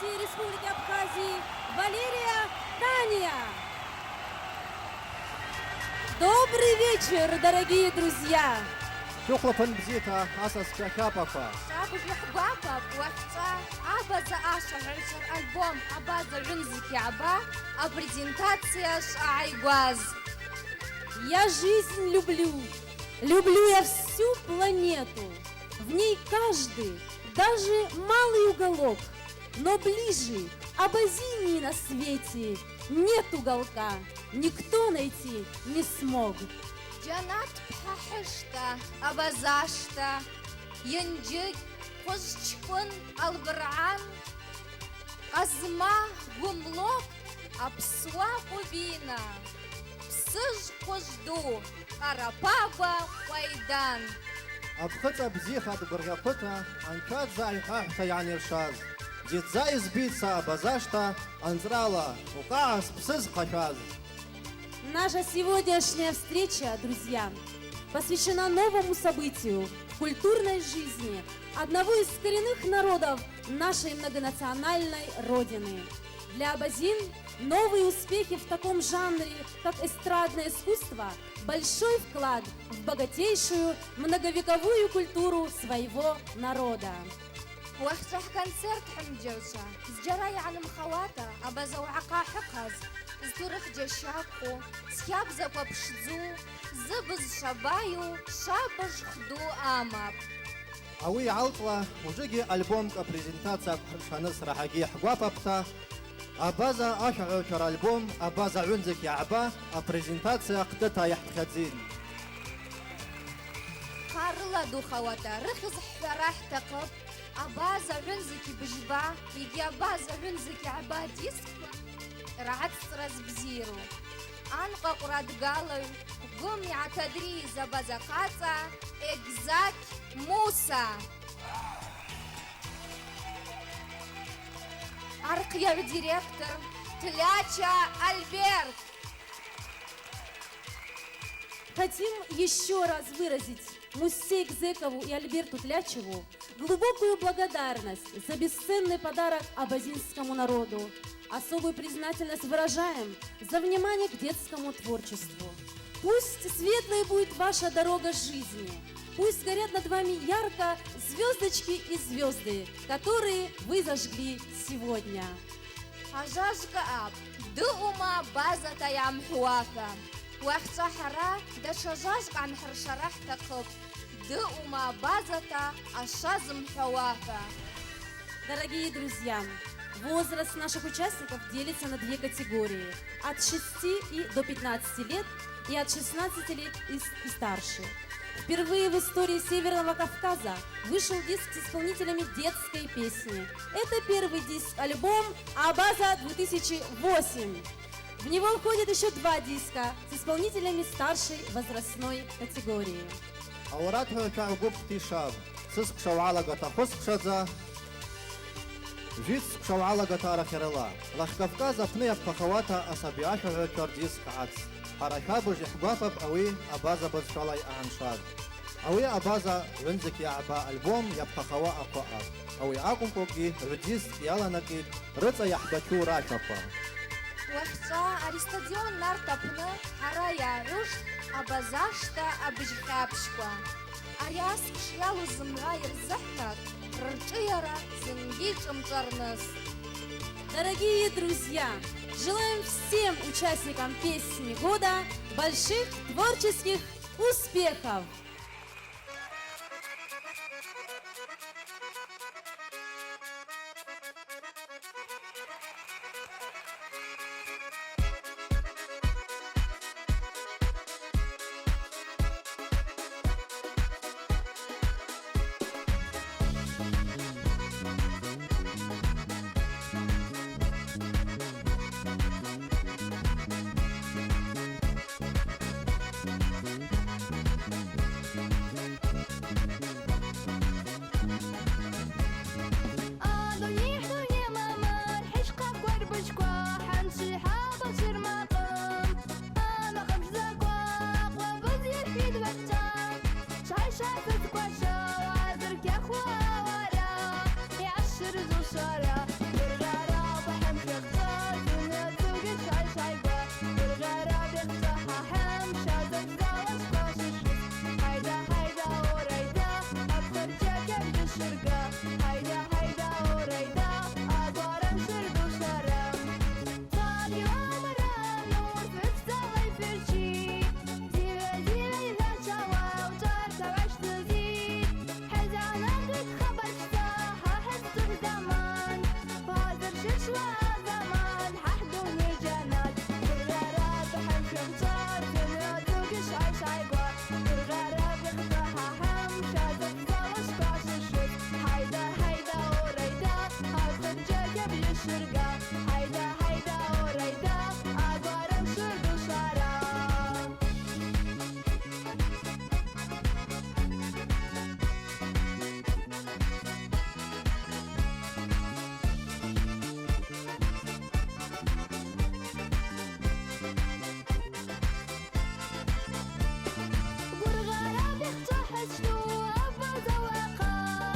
Республики Абхазии Валерия Таня. Добрый вечер, дорогие друзья! شغلة بزيتها أساس كابافا شاب الحبابة بوقتها أبا عشر ألبوم أبا رنزك أبا презентация Айгваз. Я жизнь люблю, люблю я всю планету. В ней каждый, даже малый уголок, но ближе Абазинии на свете нет уголка, никто найти не смог. جنات بحشتا أبازاشتا ينجد فزشكون البرعان أزما гумлок أبسوا بوبينا بسج قجدو أرابابا ويدان أبخطة بزيخة برغبتها أنكاد زاي حاحتا يعني رشاز زيت زاي زبيتسا بزاشتا أنزرالا وقاعس بسز قشاز. Наша сегодняшняя встреча, друзья, посвящена новому событию в культурной жизни одного из коренных народов нашей многонациональной родины. Для Абазин новые успехи в таком жанре, как эстрадное искусство, большой вклад в богатейшую многовековую культуру своего народа. وقت كونسرت حمجوشا زجراي عن مخواتا أبازا وعقا حقز زتورخ جشاكو سياب زكو بشدزو زبز شبايو شابج خدو آماب أوي عطلة وجيجي ألبوم كبرزنتاتسا بحرشانس راحقي حقوافا بتا أبازا أشعر شر ألبوم أبازا عنزك يا عبا أبرزنتاتسا قدتها يحتخزين خارلا دو خواتا رخز حفراح تقب أبازا رنزكي بجبا يجي أبازا رنزكي عبا ديسك رعت سرز بزيرو أنقا قراد قالوا قومي عتدريز أبازا قاطع إجزاك موسى أرقيا ديريكتور تلاتشا ألبرت. Хотим еще раз выразить Муссе Гзекову и Альберту Тлячеву глубокую благодарность за бесценный подарок абазинскому народу. Особую признательность выражаем за внимание к детскому творчеству. Пусть светлой будет ваша дорога жизни. Пусть горят над вами ярко звездочки и звезды, которые вы зажгли сегодня. أجاجك أب دؤما بازة يام حوافا وقت حرا دا شجاجك عن حرشرح تقب دؤما بازة أشازم حوافا. Дорогие друзья, возраст наших участников делится на две категории. От 6 и до 15 лет и от 16 лет и старше. Впервые в истории Северного Кавказа вышел диск с исполнителями детской песни. Это первый диск-альбом Абаза 2008. В него входят еще два диска с исполнителями старшей возрастной категории. أوراتها كعقوب تيشاب سسق شوعالة خسق شزا جيتسق شوعالة رخيرلا لخ كفكازا بنيف كخواتها أصابيعش عكر ديسك عدس حركابو جحبافة بأوي أبازا بزشالاي أعنشاد أوي أبازا ونزك يا عبا ألبوم يبقى خوا أقوى أوي أقوم كوكي رديس يالا نكيد رزا يحبكو راشفا وقت أرستاديون نارتابنا حرا ياروش أبازاشتا أبجخابشكوا أرياس شيالو زمغاير زحتك رجيرا زنجيج مجرنس. Дорогие друзья, желаем всем участникам песни года больших творческих успехов! بجشرقة هيدا هيدا وريدا أقارن سرد وشرم طالي ومرة نور في بسوي فرشي زيلة إذا شوا وجارك وعش تزيد حزاناتك خبشتها حس بزمان وهذا ششوة زمان ححدون الجنات بالغراب حمش اختار دنيا توقش عيش عيقوا بالغراب اختها حمشة تفضلش باش الشد هيدا هيدا وريدا أخذ جاك بالشرقة هيدا هيدا وريدا أقارن شرد وشرم والغراب يختح شنو أبا زواقا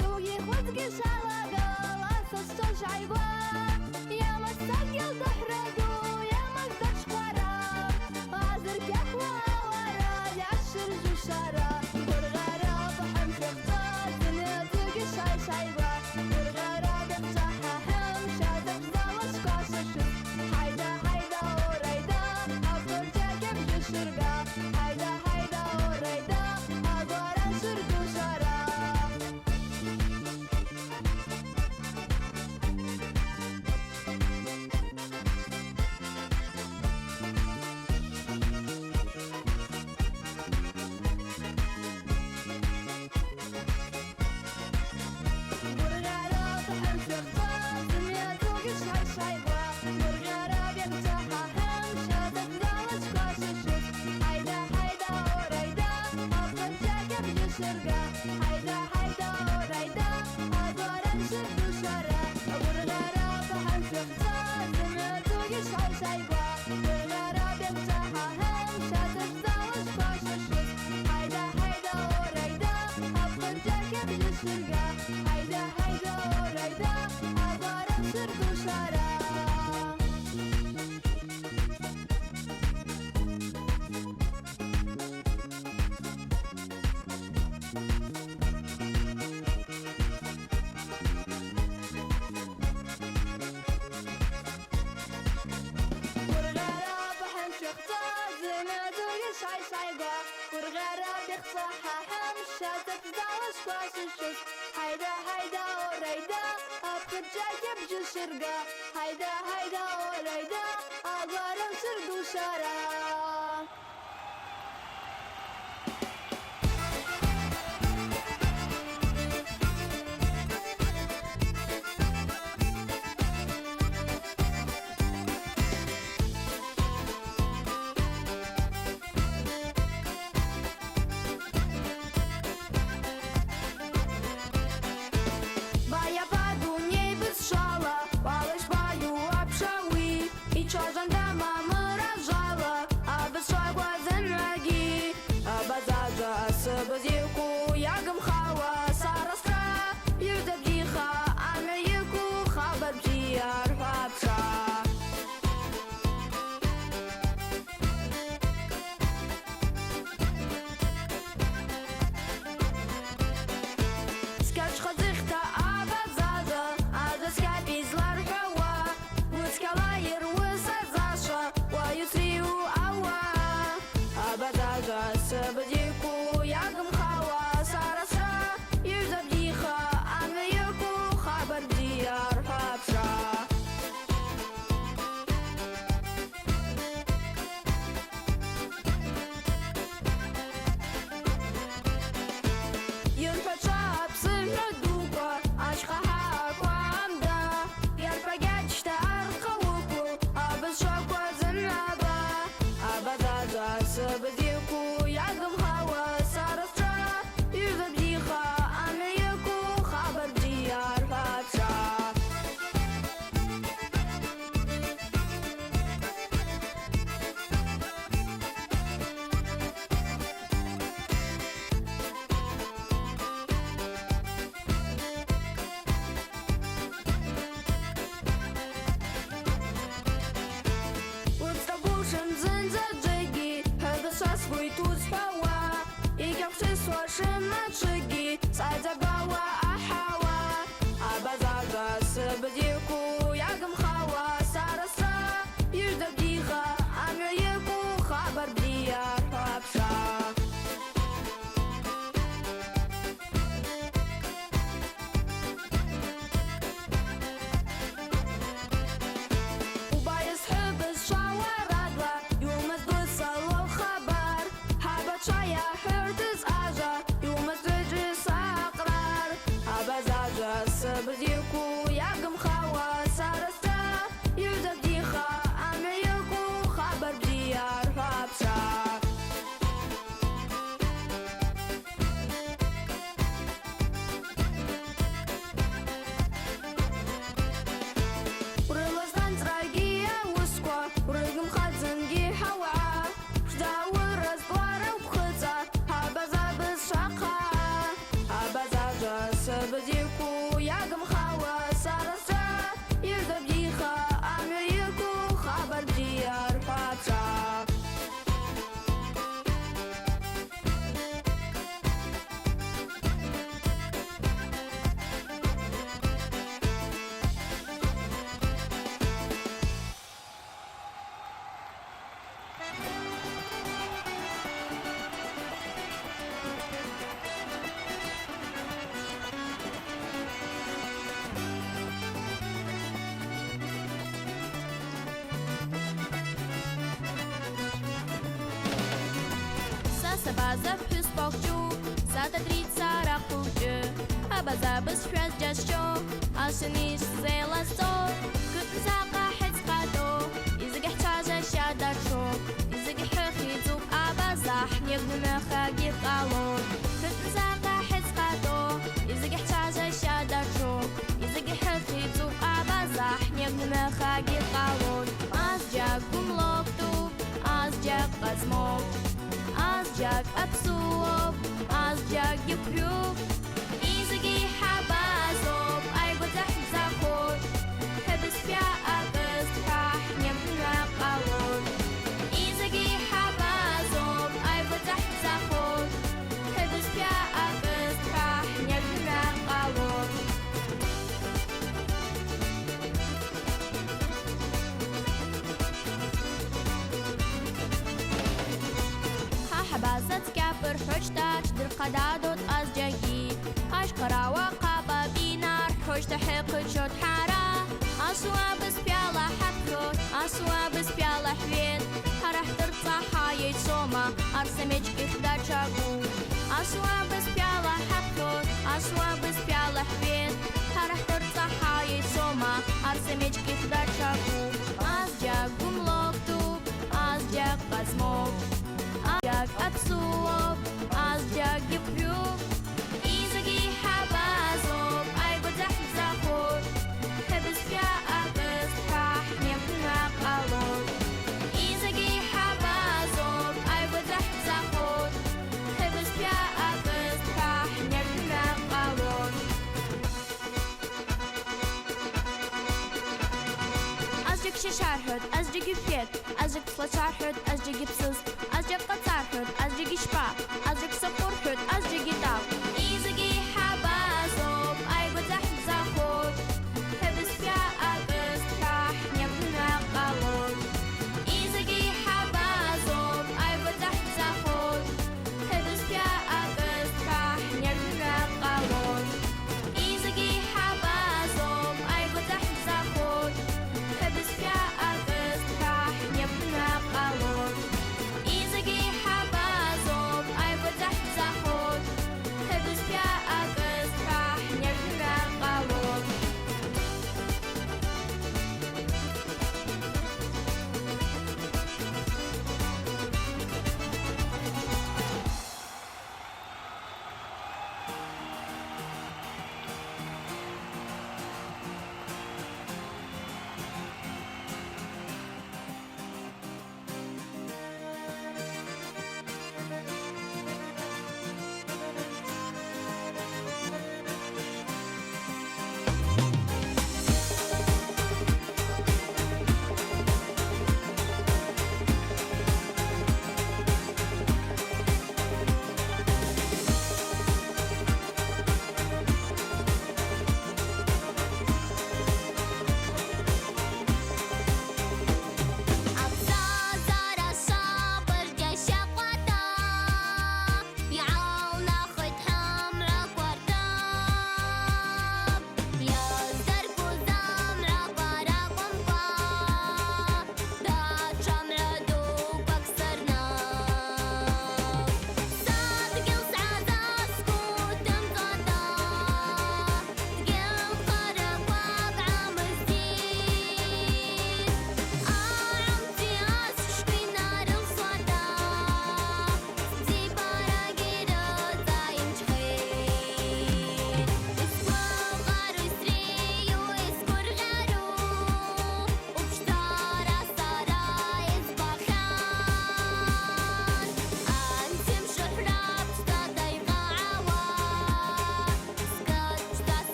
دوي خذ قش علاقة واسس تشعي يا مستقل تحرقو يا مقدرش قرار غازر كحوة ورا يعشر جوشارة والغراب حمش اختار دنيا تقش عيش عيبا والغراب اختحها حمشة تفضل شكاش الشد هيدا هيدا وريدا أفضل جاك بجشرقة هيدا هيدا وريدا أقارن سرد وشرا والغراب حمش اختار دنيا توقش عيش عيبا والغراب يفتحها حمشة تفضل شكاش الشد هيدا هيدا وريدا أفضل جاك بجشرقة هيدا هيدا وريدا أقارن سرد وشرا والغراب حمش اختار دنيا توقش عيش عيبا والغراب يفتحها حمشة تفضل شكاش الشد هيدا هيدا وريدا أفضل جاك بجشرقة هيدا هيدا وريدا أقارن سرد وشرا والغراب حمش اختار زينة دويش عيش عيقا والغراب يخصحها حمشة تفضل شكواش الشد هيدا هيدا وريدا أبخد جاك بجشرقة هيدا هيدا وريدا أقارن سرد وشرا Baya padu niej bez szala, pałeś baju obszały i czorządama mrażała, a سبزيكو يا قمخاوة سارستا يوزف ديخا عميكو خبر ديار فابسا ورلوزان تراجية وسكوا ورقم خاتنجي حوا شداور رزقوارا وبخزا هابزا بالشاقا هابزا جاس بديكو يا قمخاوة سارسا يرزب ديخا عميكو خبر ديار فابسا Сасабаза плюс покчу, сататрица рахучу, абаза без фраз джашчо, ашниш зеласо, кутзака хицкато, изэг хчажа шадарчо, изэг хихизук абаза хнег нэмэхаги калон, кутзака хицкато, изэг хчажа шадарчо, изэг хихизук абаза хнег нэмэхаги калон, азджак гумлокту, азджак казмок. Азджак апсуоп, азджак юкрюк, изыги хабазоп, айготах заход, хэбэспя агыс пахнем на калон. Изыги хабазоп, айготах заход, хэбэспя агыс пахнем на калон. حبازت كافر حجتك در قدادت از جگی اشقرا و قابا بینار حجت حقت شد حارا اسوا بس بيالا حقت اسوا بس بيالا حويت هرح ترطا حايت سوما ارسمج اخدا شاقو اسوا بس بيالا حقت اسوا بس بيالا حويت هرح ترطا حايت سوما ارسمج اخدا شاقو ازجاق قملوكتو ازجاق قزموك Азджак апсуоп, азджак юкрюк, изыги хабазоп, айготах заход, хэбэспя агыс пахнем на калон. Изыги хабазоп, айготах заход, хэбэспя агыс пахнем на калон. Азджак шишархот, азджак юфет, азджак слачархот, азджак гипсус. Азджак кацархот, азджак ишпа, азджак сапорхот, азджак гитав. Изыги хабазоп, айготах заход, хэбэспя агыс пахнем на калон. Изыги хабазоп, айготах заход, хэбэспя агыс пахнем на калон. Изыги хабазоп, айготах заход, хэбэспя агыс пахнем на калон.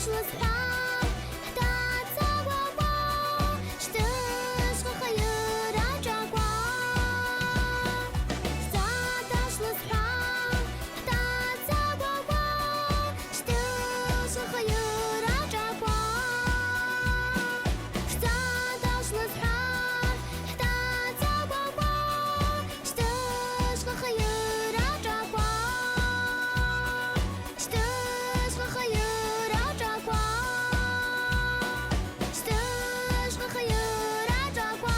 الصحاب حتى تصوّبوا شتاش الخير عجبوا 19 الصحاب حتى تصوّبوا شتاش الخير عجبوا 19 الصحاب حتى تصوّبوا شتاش الخير عجبوا شتاش الخير عجبوا شتاش الخير عجبوا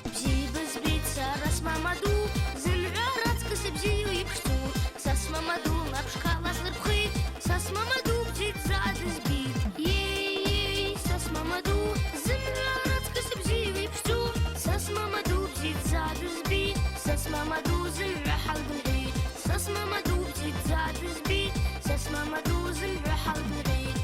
بجيب زبيت راس مامادو زنعرات كسب زيو يكسو ساس مامادو ما بشكالاس لبخيت ساس مامادو بزيت زاد زبيت يي ساس مامادو زنعرات كسب زيو يكسو ساس مامادو بزيت زاد زبيت ساس مامادو زنع حلب العيد ساس مامادو بزيت زاد زبيت ساس مامادو زنع حلب العيد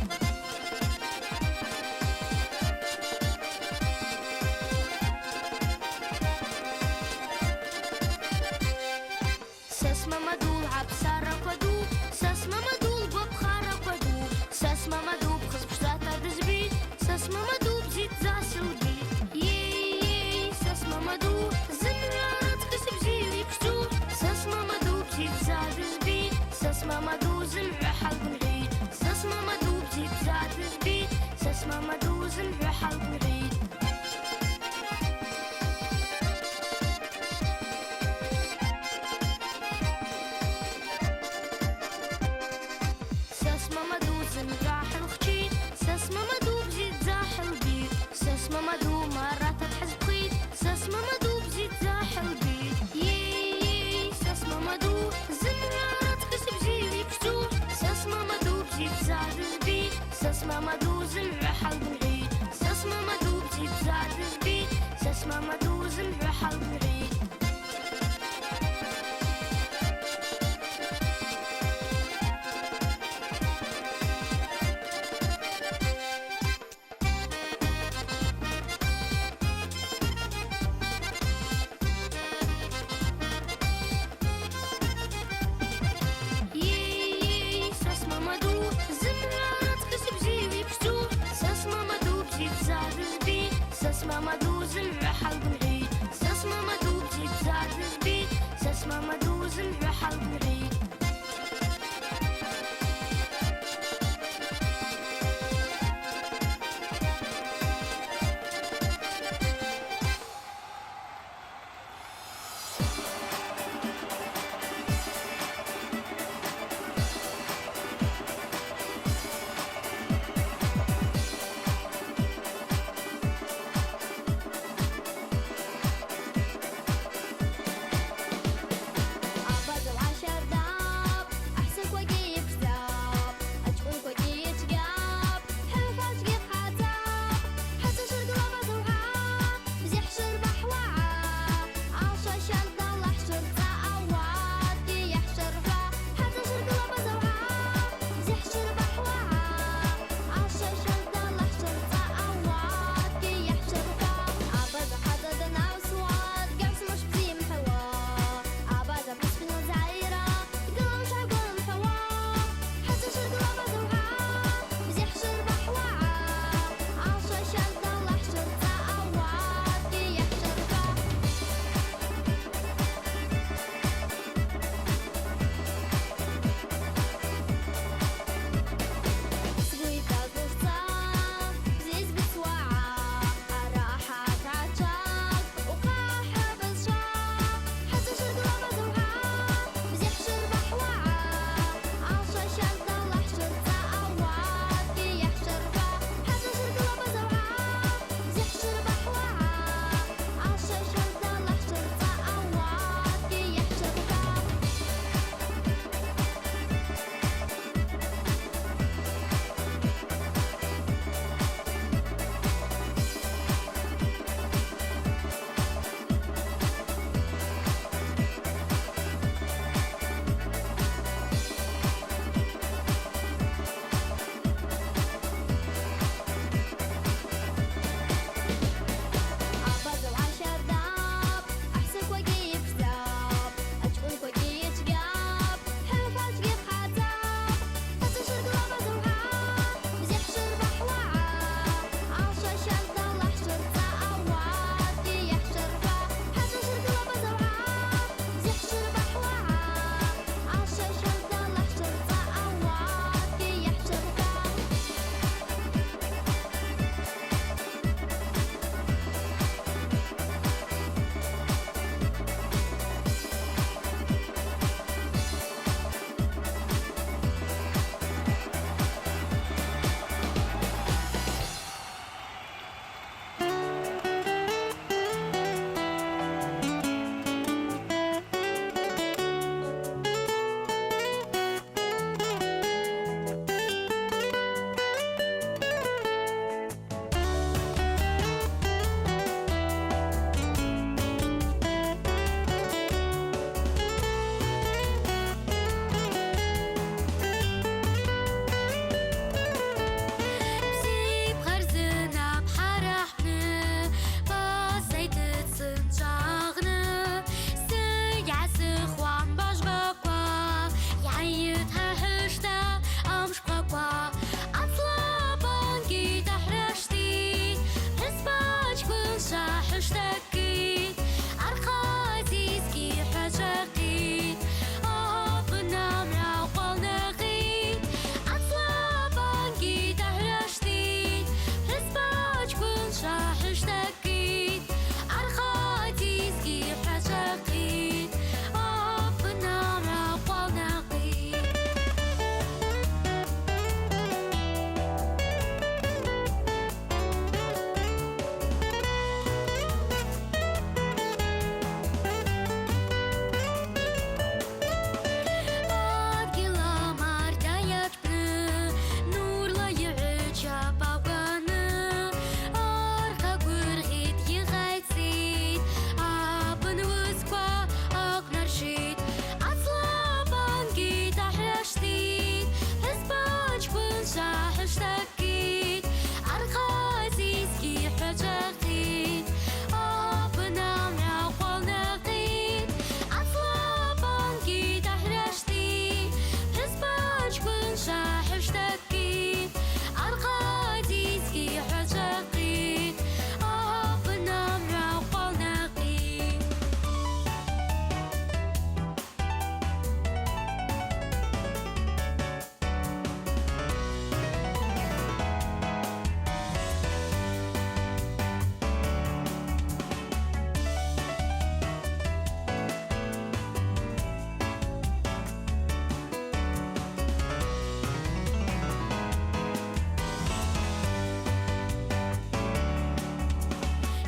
ساس مامادو العب رقدو ساس مامادو الببخة رقدو ساس مامادو بخز بشتاتا دزبيت ساس مامادو بزيت زاس البيت يي ساس مامادو زنعرات كسب زيو يكسو ساس مامادو بزيت زاد زبيت ساس مامادو زنع حلب العيد ساس مامادو بزيت زاد زبيت ساس مامادو زنع حلب العيد ساس مامادو زنراح الخشيت ساس مامادو بزيت زاح البيت ساس مامادو مرات تحز بخيت ساس مامادو بزيت زاح البيت يي ساس مامادو زنرات كسب زيو يكسو ساس مامادو بزيت زاد زبيت ساس مامادو زنع حلب العيد حشتكيت عالقاديسكي حشقيت بنمرة وقلنقيت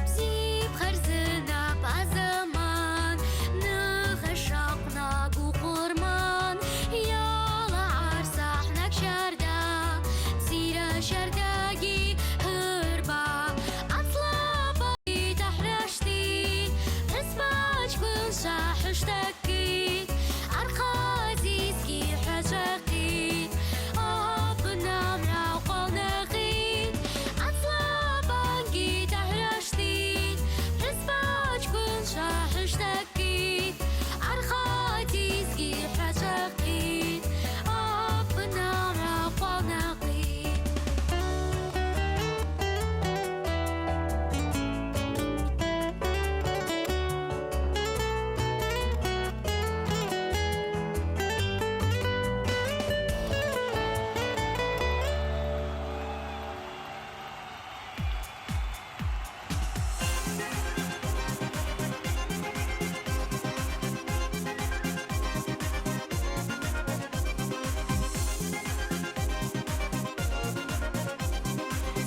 بزيب خرزنا بعزمان نغشقنا قرمان يلا عرسحناك شردا سيرة شرداقي هربا عطلابا تحرشتي رسباج كل شاح اشتكيت عالقاديسكي حشقيت بنمرة وقلنقيت عطلابا تحرشتي رسباج كل شاح اشتكيت عالقاديسكي حشقيت بنمرة وقلنقيت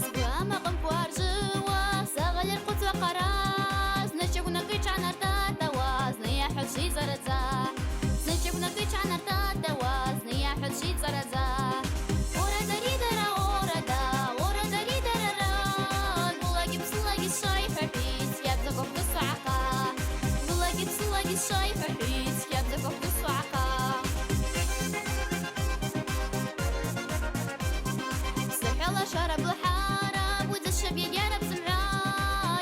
سقوام قنفوار جواز زغل القدس وقراز نشوفنا كيش عن ارتاد دواز نيا حشي زرزا نشوفنا كيش عن ارتاد دواز نيا حشي زرزا ورا دري درا ورا دا ورا دري درا ران بلاقي بسلاقي الشايفة حيس يبزقو في الصعقة بلاقي بسلاقي الشايفة حيس يبزقو في الصعقة سحيلا شرب الحارب وذا الشبيل يارب زمرا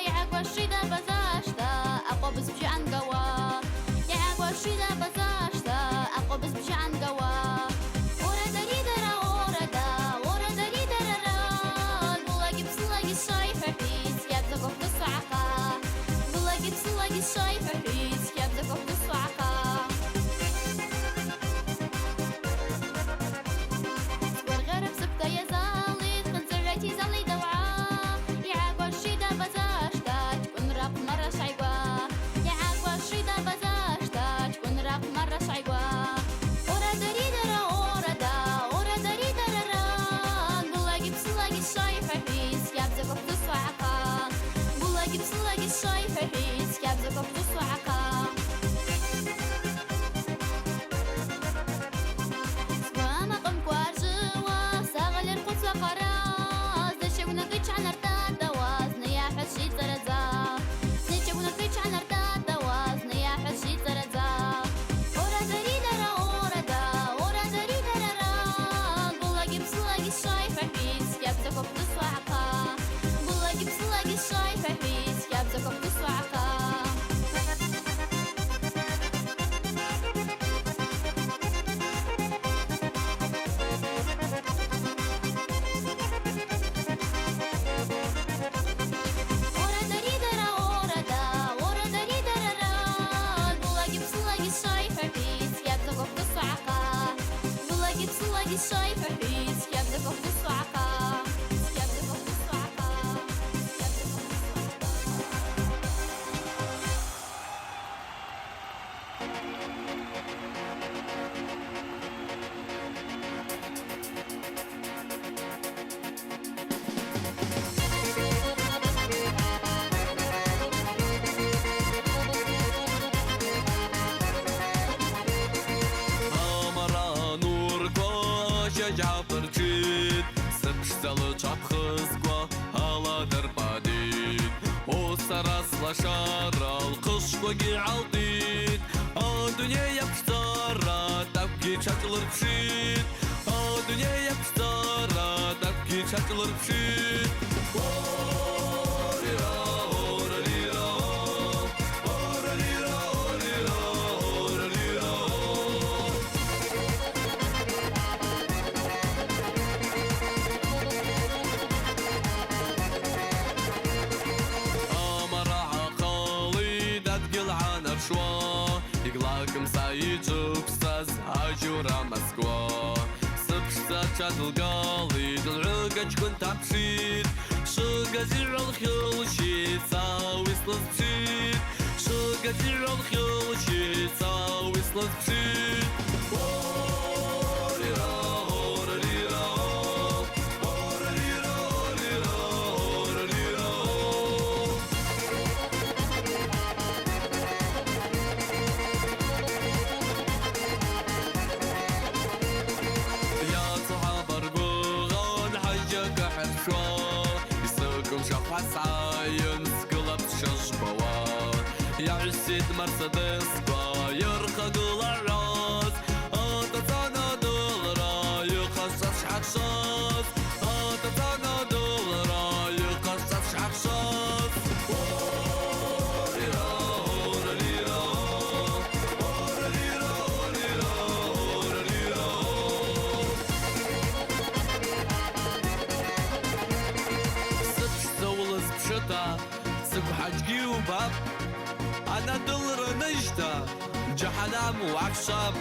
يعقوى الشيدة بزاشتا أقوى بس بجي عن قوا يعقوى الشيدة بزاشتا أقوى بس بجي عن قوا ورا دري درا ورا دا ورا دري درا ران بلاقي بسلاقي الشايفة حيس يبزقو في الصعقة بلاقي بسلاقي الشايفة حيس يبزقو في الصعقة والغرب سبتا يا زالي خنزرتي زالي دوعا يعقوى الشيدة بزاشتا تكون راق مرة شعيقوا يعقوى الشيدة بزاشتا تكون راق مرة شعيقوا ورا دري درا ورا دا ورا دري درا ران بلاقي بسلاقي الشايفة حيس يبزقو في الصعقة بلاقي بسلاقي الشايفة حيس يبزقو في الصعقة سقوام قنفوار جواز زغل القدس وقراز نشوفنا كيش عن ارتاد دواز نيا حشي زرزا نشوفنا كيش عن ارتاد دواز نيا حشي زرزا ورا دري درا ورا دا ورا دري درا ران بلاقي بسلاقي الشايفة حيس يبزقو في الصعقة بلاقي بسلاقي الشايفة حيس يبزقو في الصعقة ورا دري درا ورا دا ورا دري درا ران بلاقي بسلاقي الشايفة حيس يبزقو في الصعقة بلاقي بسلاقي الشايفة حيس يبزقو في الصعقة يبزقو في الصعقة يبزقو في Amara nur koşa yapır çit Sıpştalı çapkız kwa haladır badit O saraslaşar al kış kogi aldit A dünya yapıştara tapki çakılır pşit A dünya yapıştara tapki çakılır pşit Orira orira orira orira orira تشاد القالي دلعوقج كنت عبشيد شو قدير الخيول شي تساوي سلطشيد شو قدير الخيول شي تساوي سلطشيد عساين سقلب شجبوات يا عسيد مرسيدس يرخق الراس أتتانا دولار يخصص حشاش أتتانا دولار يخصص حشاش حجي وباب أنا دولار نجدة جحنام وعشاب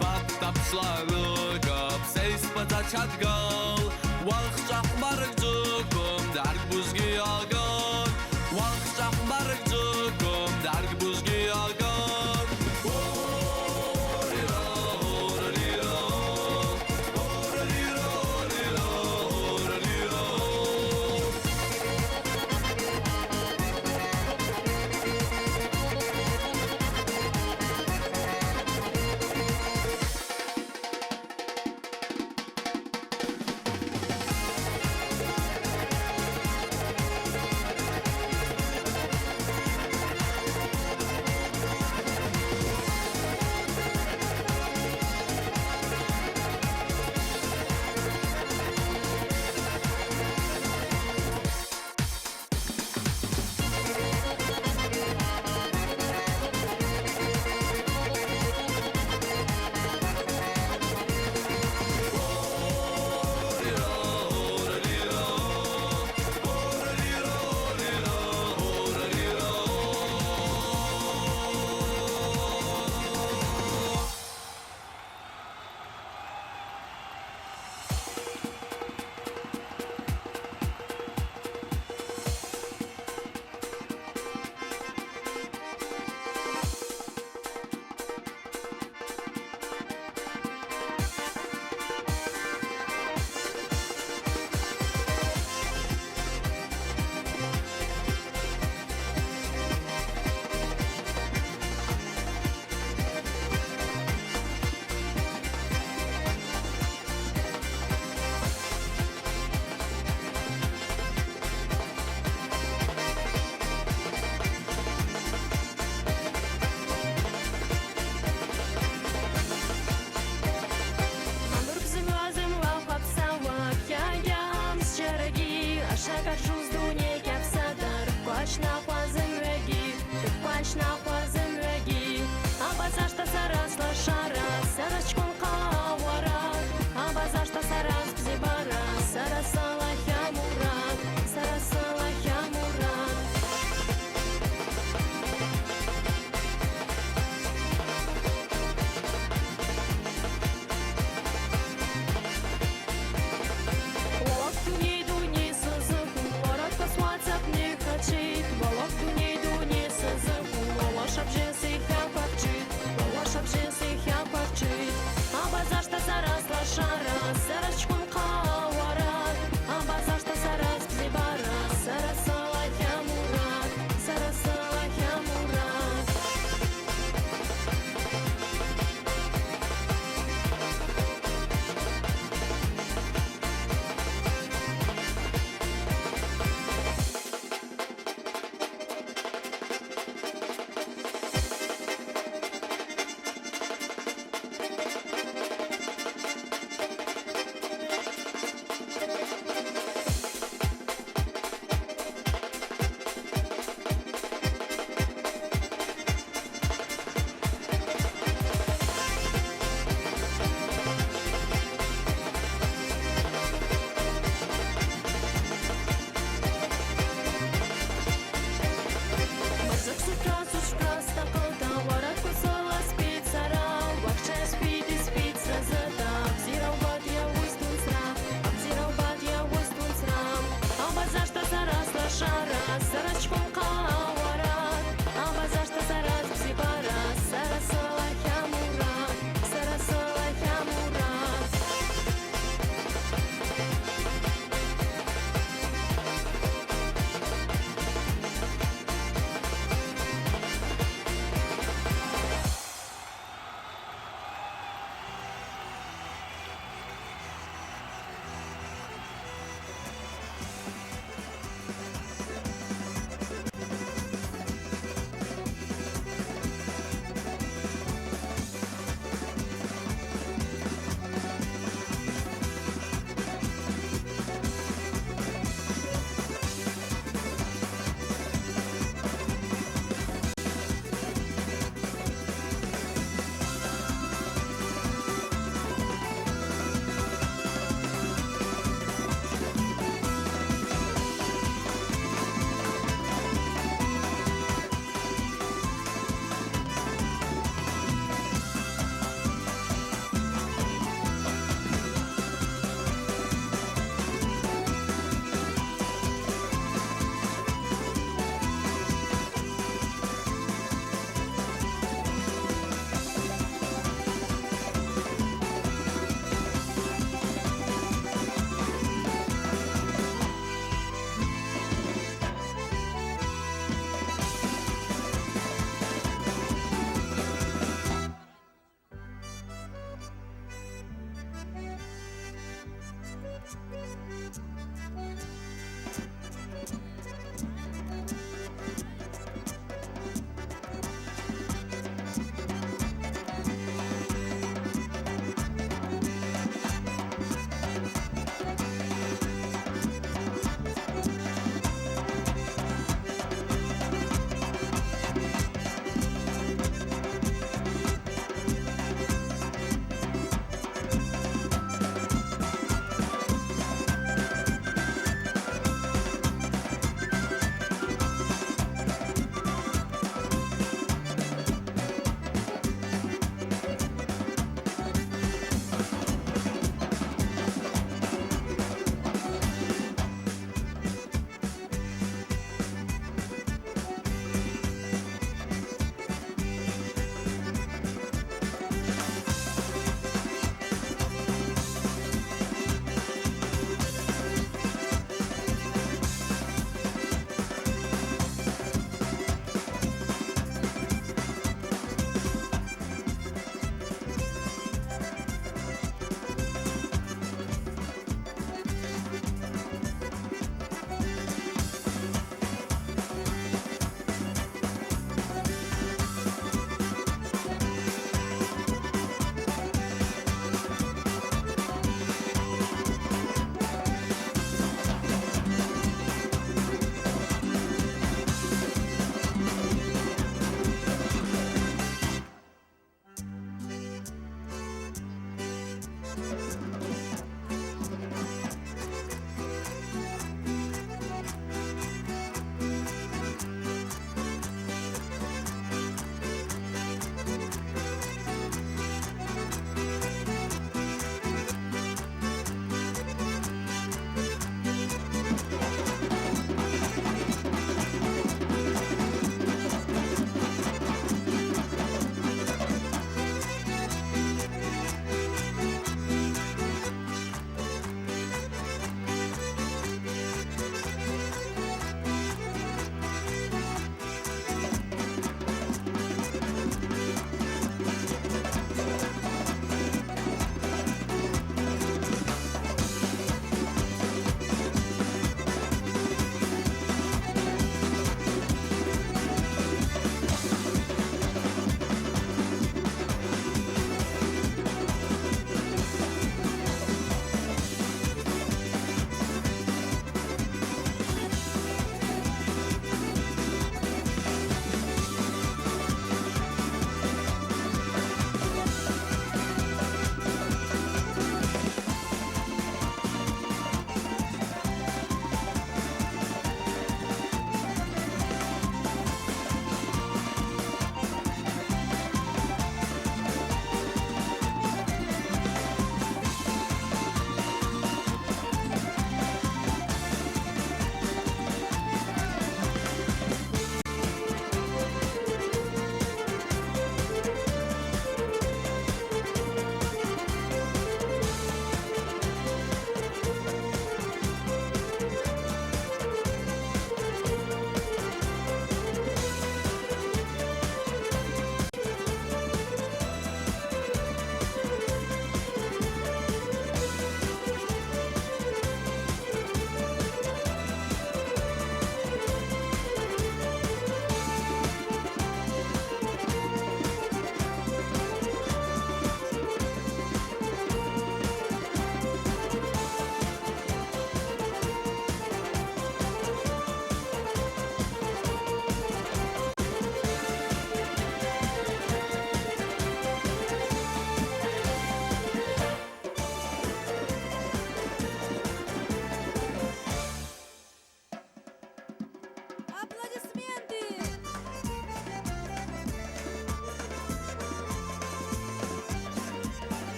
باب تبشلا رقب سيس بدا شادقال والخشاق مرق جوكم دارك بوزقي آقان والخشاق مرق جوكم دارك بوزقي آقان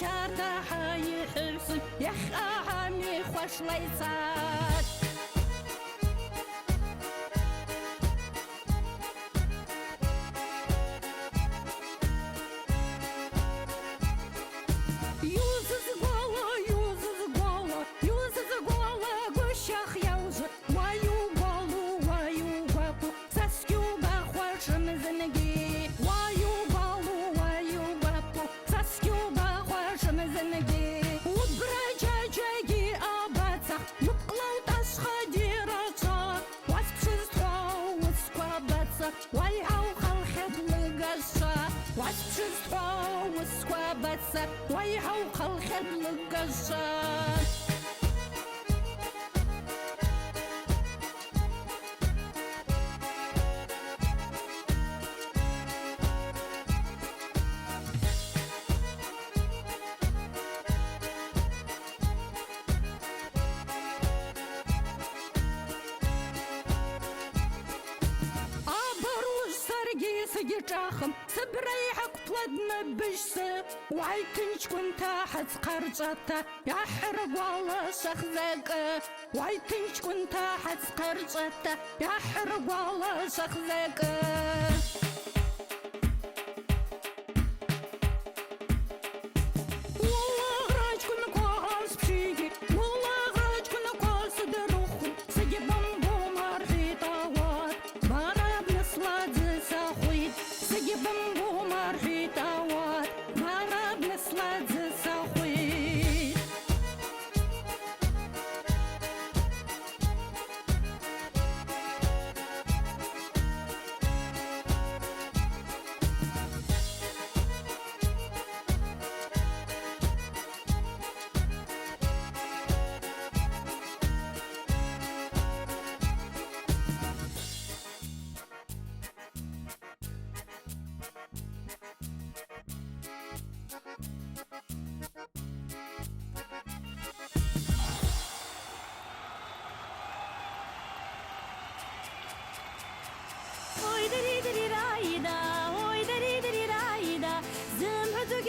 شارتا حي حرسن يخاهمي خوش ليسات ويحوق الخبل القشار سجيتاخم سبريحك بلدنا بجسة وعيتنش كنت حتسقرجتا يا حرق والله شخزك وعيتنش كنت حتسقرجتا يا حرق والله شخزك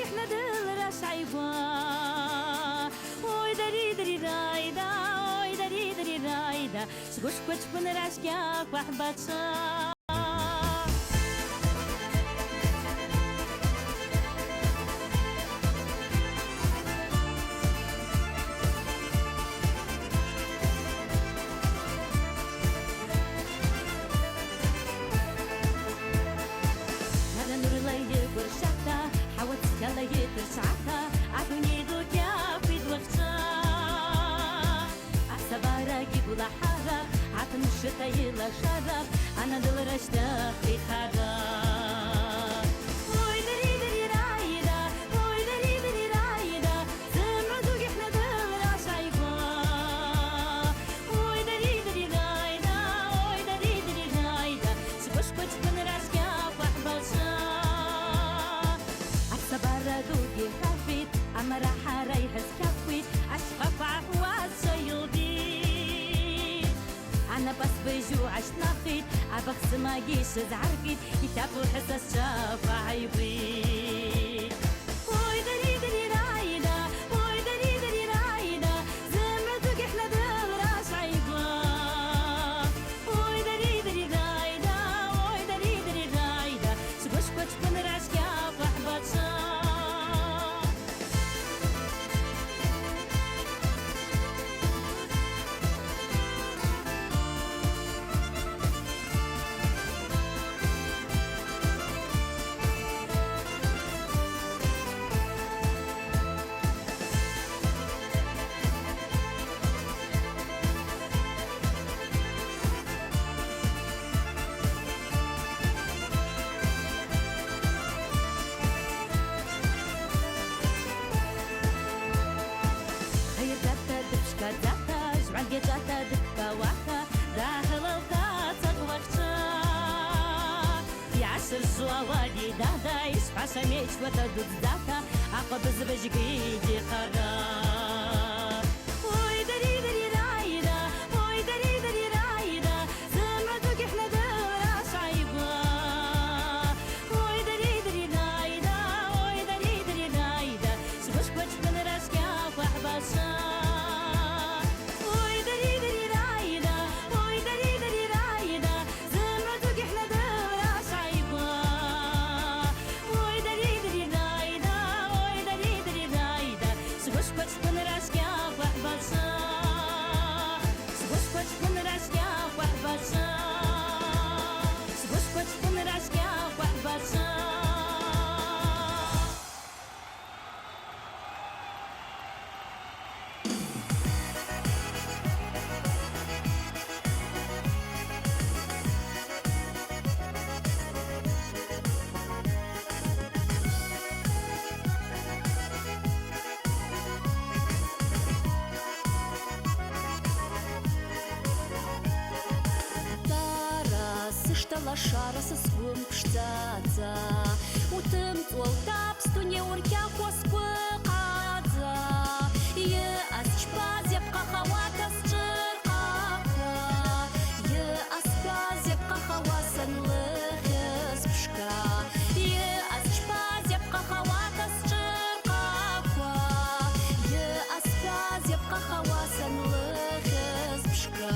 احنا دل رشعيبا اوي دري دري رايدا اوي دري دري رايدا سقوش كوش بن راشكاك وحباتشا يلا يتسعتا عدوني دوك يا في الوقتا أحسبارك يقول حارة عطن الشتا يلا شارة أنا دل رشتا في خارة وي دري دري رايدا وي دري دري رايدا سمع دوك احنا دل رشايبا وي دري دري رايدا وي دري دري رايدا سبوش كوش بن راشكا وحبالشا دوقي خافيت أما راح رايحس كفيت أشخف عفوات سيودي أنا بس بجوعش نخيت أبخس ما جيش زعرفيت يتابو حساس شاف عيبي وي دري دري رايدا وي دري دري رايدا زمع دوقي احنا دل راش عيبا وي دري دري رايدا وي دري دري رايدا سبوش كوش بن راش كاف وحباتشا جاتا دكا واكا داخل الضغط وقتا في عصر الزوالي دادا يصحى سميش وتدود داكا عقب زبجقي دي قرار وي دري دري رايدا وي دري دري رايدا زمع دوك احنا دورا صعيبا وي دري دري رايدا وي دري دري رايدا سبوش штала шара со свым пштаца утым толтап стуне уркя косквы қадза Е асчпа зепқа хавата счырқапа Е аспа зепқа хавасан лыхыз пшка Е асчпа зепқа хавата счырқапа Е аспа зепқа хавасан лыхыз пшка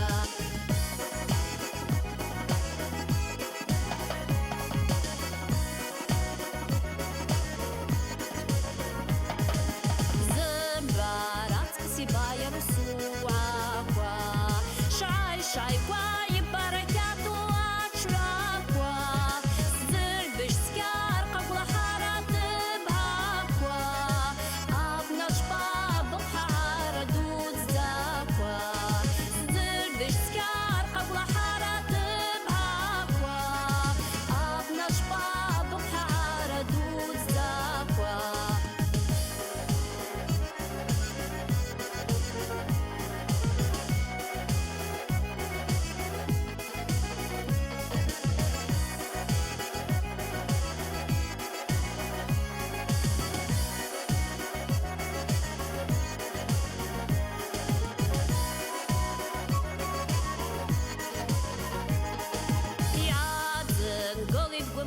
Сибая русуаква шай-шайква и баракяту ачраква Зырбышскяр кабла хараты баква Абнашпа бухара дудзаква Зырбышскяр кабла хараты баква Абнашпа бухара дудзаква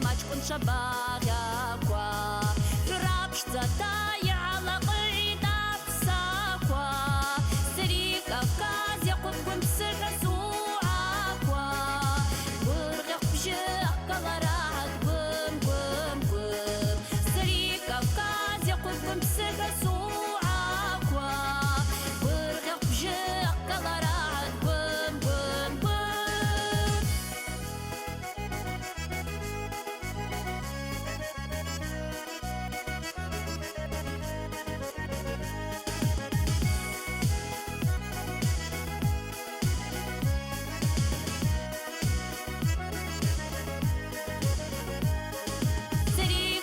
ماچكون شباغاكوا رابش زتاي على قيدا بساكوا سري كافكاز يقوم بسر سوعاكوا ورغق بجاك كالراعد بوم بوم بوم سري كافكاز يقوم بسر سوعاكوا ورغق بجاك كالراعد بوم بوم بوم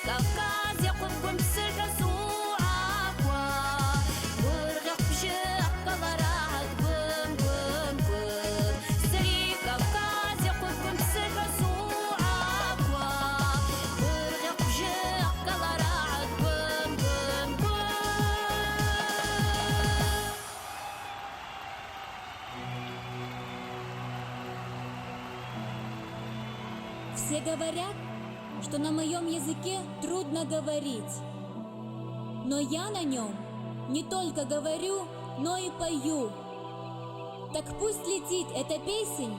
كافكاز يقوم بسر سوعاكوا ورغق بجاك كالراعد بوم بوم بوم سري كافكاز يقوم بسر سوعاكوا ورغق بجاك كالراعد بوم بوم بوم Все говорят, что на моем языке трудно говорить. Но я на нем не только говорю, но и пою. Так пусть летит эта песнь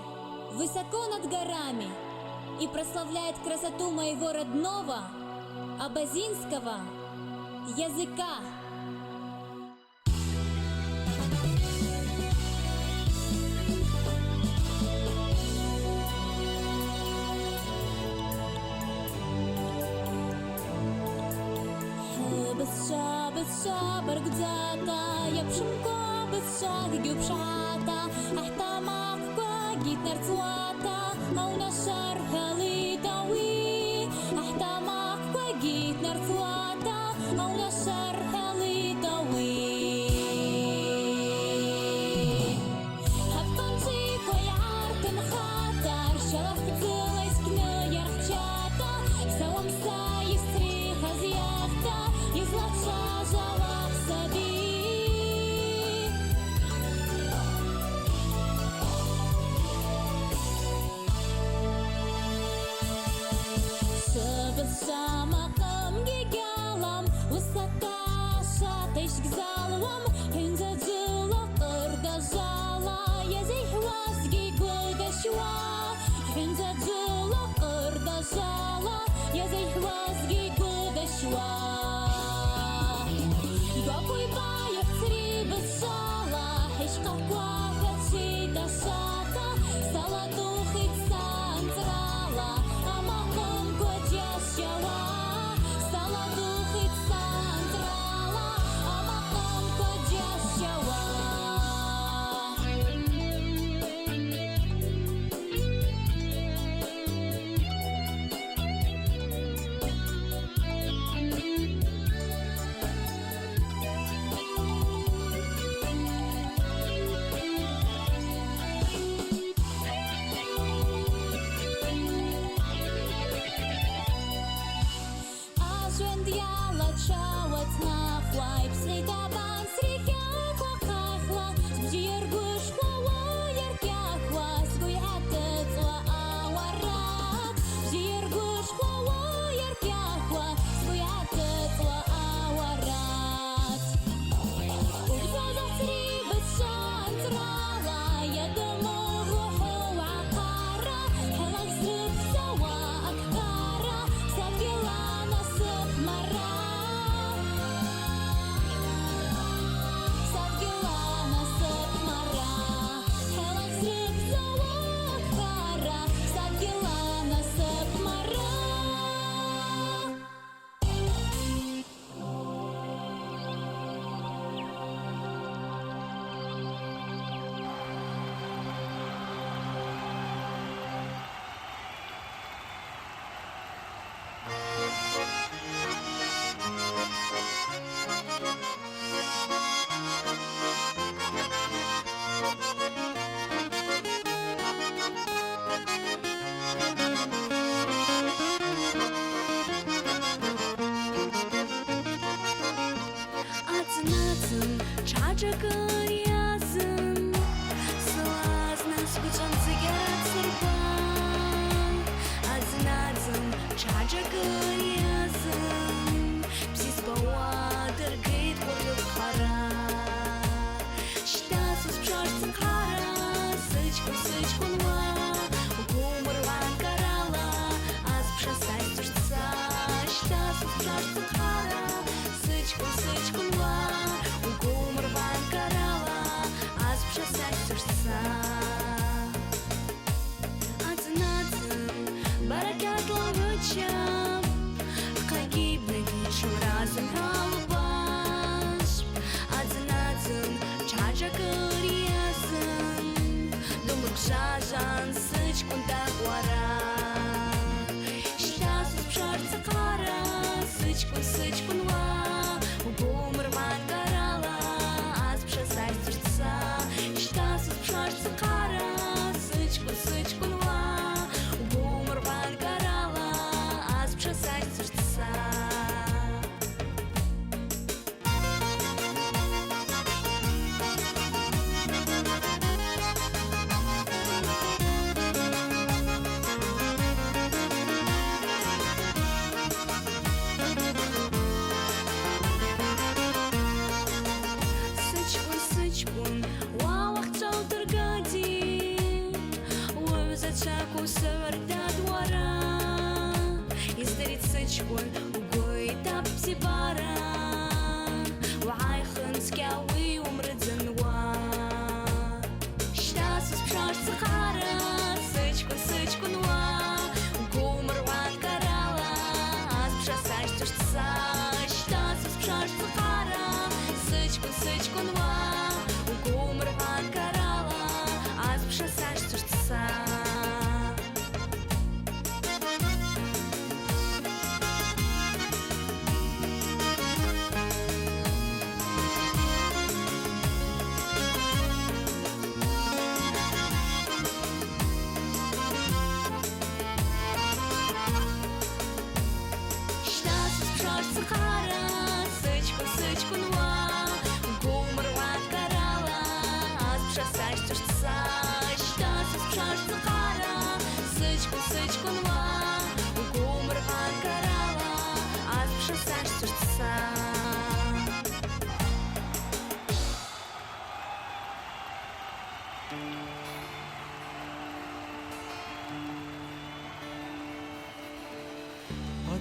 высоко над горами и прославляет красоту моего родного абазинского языка. بالصبر قداتا يبشمكو بالصاق قبشاتا احتماق قاقيت نرتواتا مونا الشر هليتاوي احتماق قاقيت نرتواتا مونا الشر هليتاوي حفنشيكو يعارتن خاطر شرف بتزلي سكنو يرخشاتا سوام ساي ستريخا زيافتا يزلطشا جواب سبي Сыбыз шамақым гегелам Усатта шатыш гзалым Хенза жылық ырда жала Язей хвазги гвылда шуа Хенза жылық ырда жала Язей хвазги гвылда шуа Гакуй баяк срибыз шала Хешқа куахат шита шата Сала тухит сантрала Амақым көтяс жава Сала тухит сантрала Амақым көтяс жава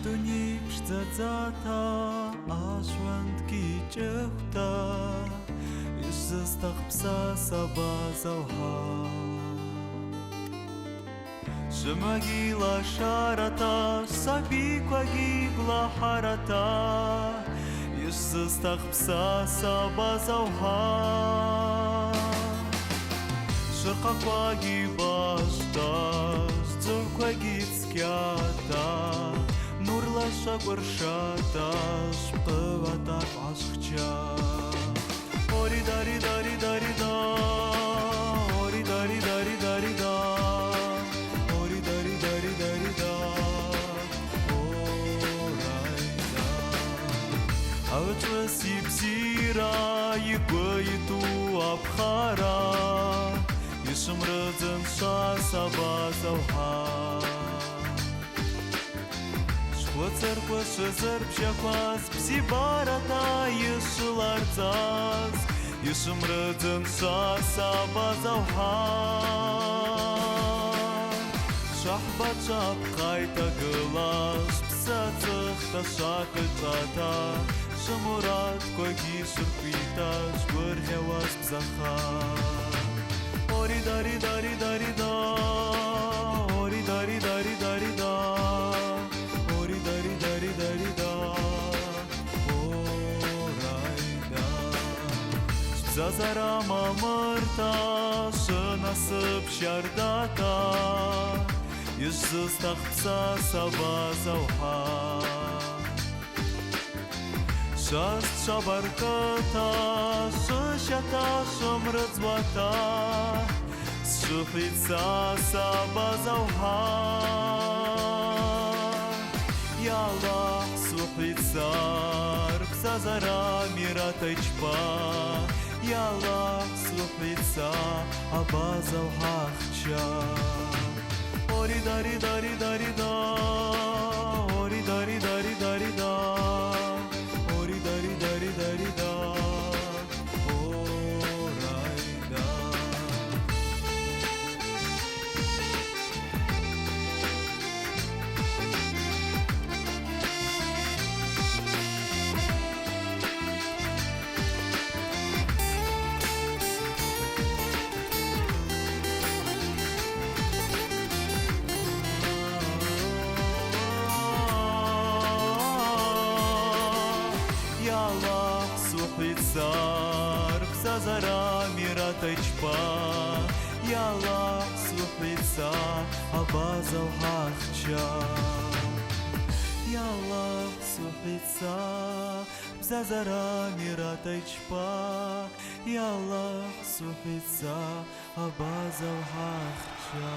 אדוני פשצצתה אשוונט קיצ'חתה יש זסתך פססה בזוהה שמגילה שרתה סביקה גיבלה חרתה יש זסתך פססה בזוהה שרקה גיבשתה זורקה גיצקята Нурлаша горшата шпывата пашхча Ори дари дари дари да Ори дари дари дари да Ори дари дари дари да Орай да حوتوسي بزيرا يقويتو أبخارا يشمرزن شاسا بازوها شخوتر شزر بشكواز بزيبارتا يشلارزاز يشمرزن شاسا بازوها شحبت شاب خايتا قلاش بساتخ تشاكل قاتا شمورات كوكي شرقيتا شور هواش بزخا أوري داري داري داري دا أوري داري داري داري دا أوري داري داري داري دا أوراي دا شبزازارا مامرتا شناسب شارداتا يجزز تخبصا سبازا وحا شاست شبركتا ششتا شمرت زواتا شخيتسا سبازا وحا يالله سوحيتسا ركسا زرا ميراتا يجبا يالله سوحيتسا أبازا وحا خشا أوري داري داري داري دا أوري داري داري داري دا أوري داري داري داري دا أوراي دا Сухицар, ксазара мирата ичпа, яла сухица, абаза ухахча. Яла сухица, ксазара мирата ичпа, яла сухица, абаза ухахча.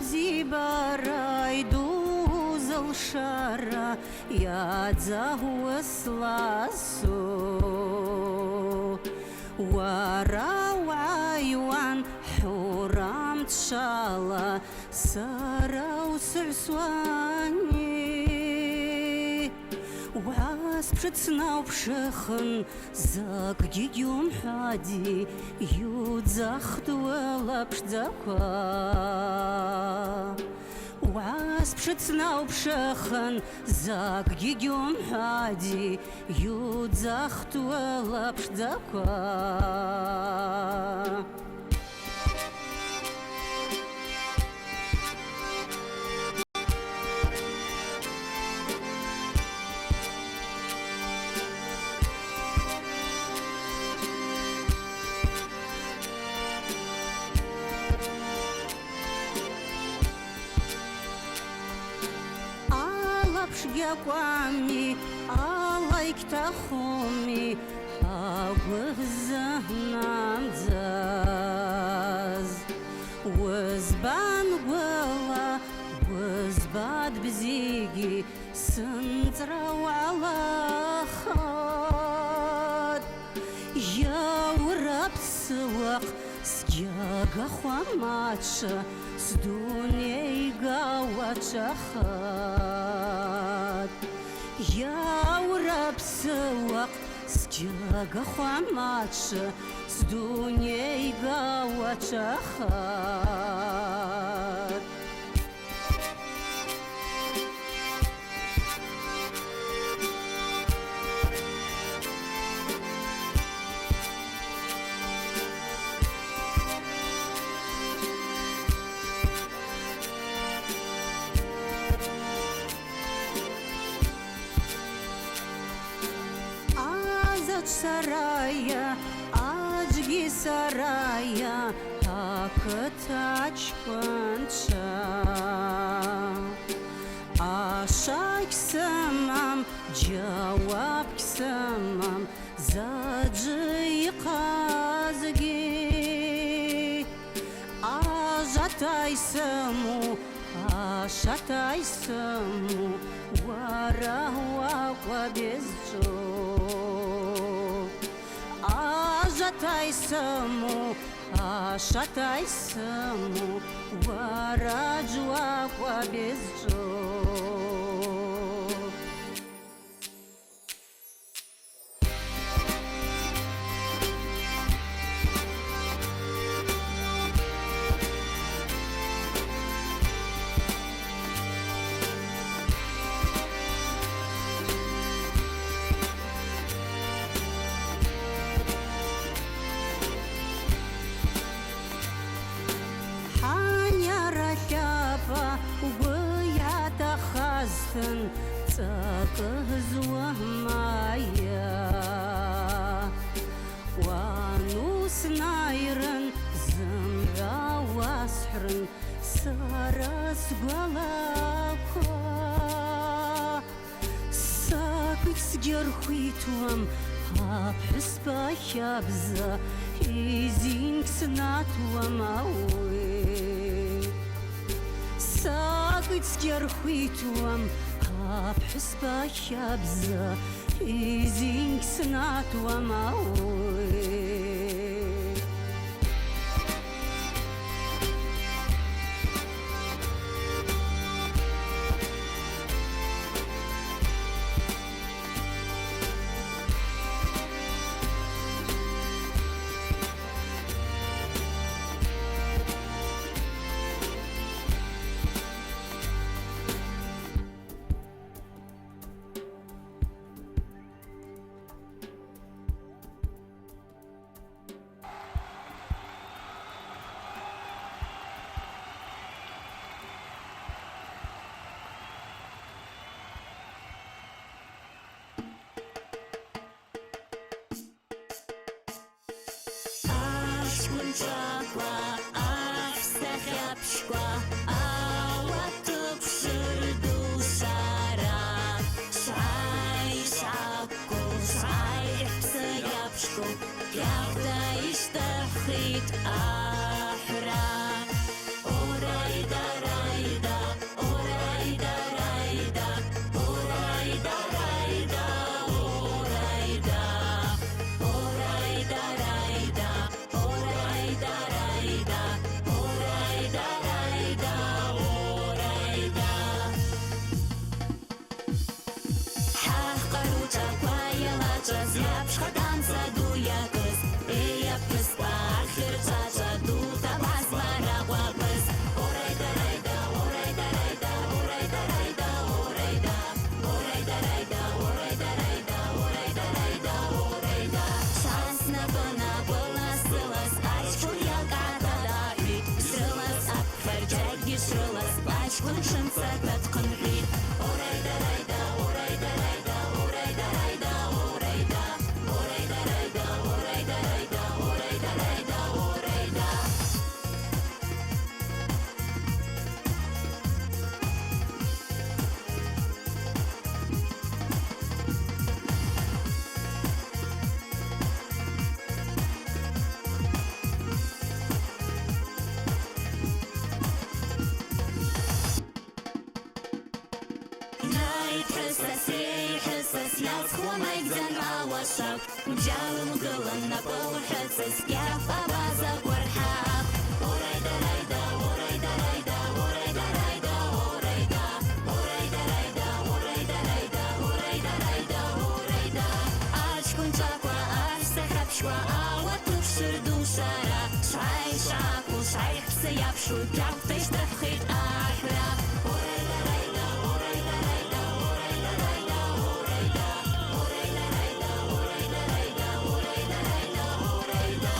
زيباراي دوز الشارع يا زهو سلاسو ورا وعيوان حورام تشالا سارا وسعسواني وعاس بشتنا وبشخن زاك جيجيوم حادي يود زاخت ولا بشتزاكا وعاس بشتنا وبشخن زاك جيجيوم حادي يود زاخت ولا بشتزاكا Шгяками, алайк тахоми, абгзанам заз. Уазбан гвала, уазбад бзиги, сынтра валахат. Я ураб сылак, сгяга хуамача, с дуней гавачахат. Я ураб сылак, сгяга хуамача, с дуней гавачахат. Сарая, аджги сарая, акытач панча. Ашак самам, джаваб самам, заджи казги. Ажатай саму, ашатай саму, вара ваква безджо. Ажатай саму, ашатай саму, вараджуа kwa безджо. Цакызуа мая Ванус найрын зымра васхрын Сарас гвалака Сакыц герхуитуам Апхыс бахябза Изинкс натуам ауэ Сакыц герхуитуам Апхыс бахябза Изинкс натуам ауэ Ашкунчаква, ахсахапшква, ауатып шырду сара. Шай, шакку, шай, псаяпшку, пяхта иштахит ахра. Орай дара. حساسي حساس يصخو ما يقدر عوشك وجال مقلن نبو حساس كيف أبازا ورحاب وريدا ريدا وريدا ريدا وريدا ريدا وريدا وريدا ريدا وريدا ريدا وريدا ريدا وريدا أشكون تقوى أرسحب شوى أوتوف سردو سارة شعي شعاكو شعي حسي يبشو كيف فيش تفخيط أحرى وريدا ريدا وريدا ريدا وريدا ريدا وريدا وريدا ريدا وريدا ريدا وريدا ريدا وريدا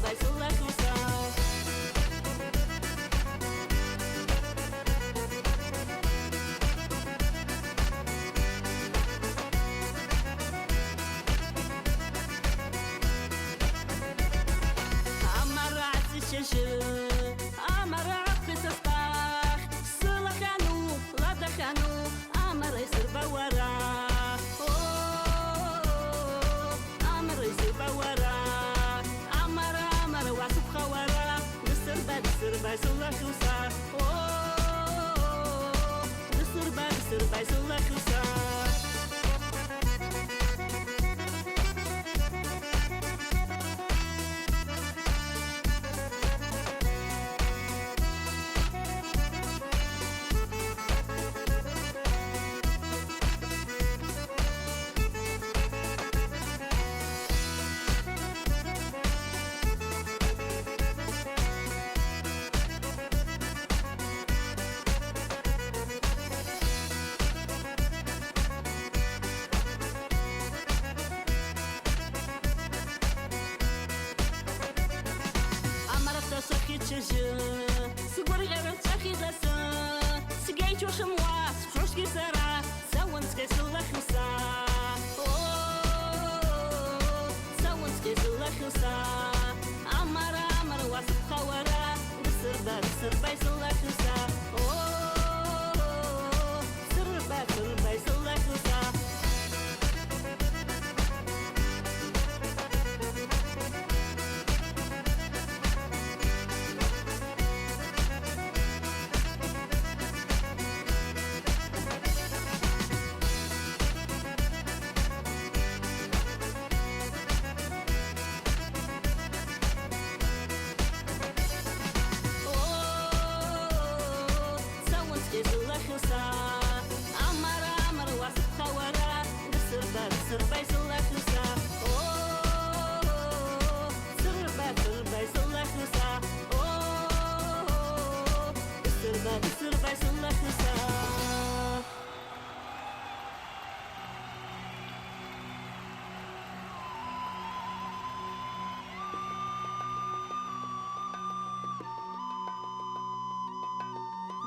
сырбай сылахуса.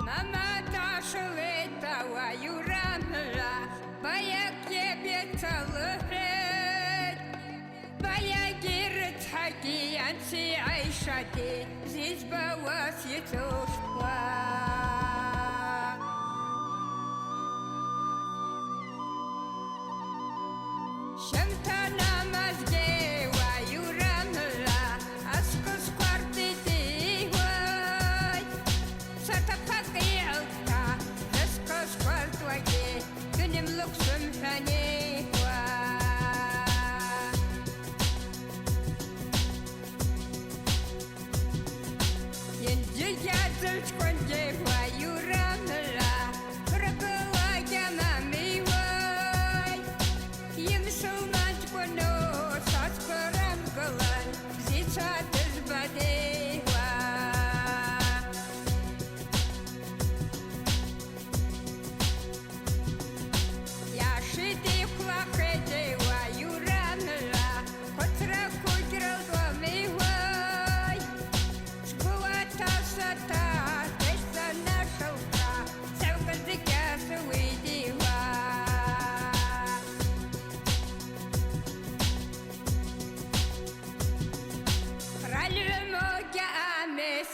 Mama taşılıydı ve yüreğimle bayak yebet alırız bayak girit hakiyansi ayşadi zizba vasiyetuşwa Şemtana mazge ve yüreğimle askız kvartiti vay Satapaki alta askız kvartwagi benim luksum hani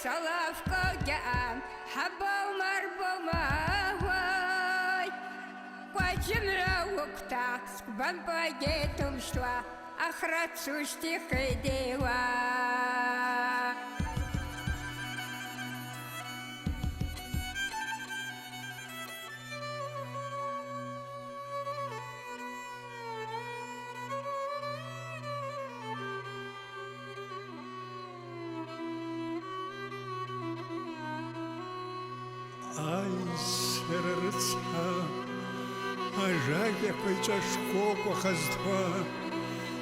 Salafko gam habo marbo mahway Kwajimra wukta skban pagetum shwa Akhrat sushti khidewa Ай, сырырыца, ажаге пейча шкоко хаздва,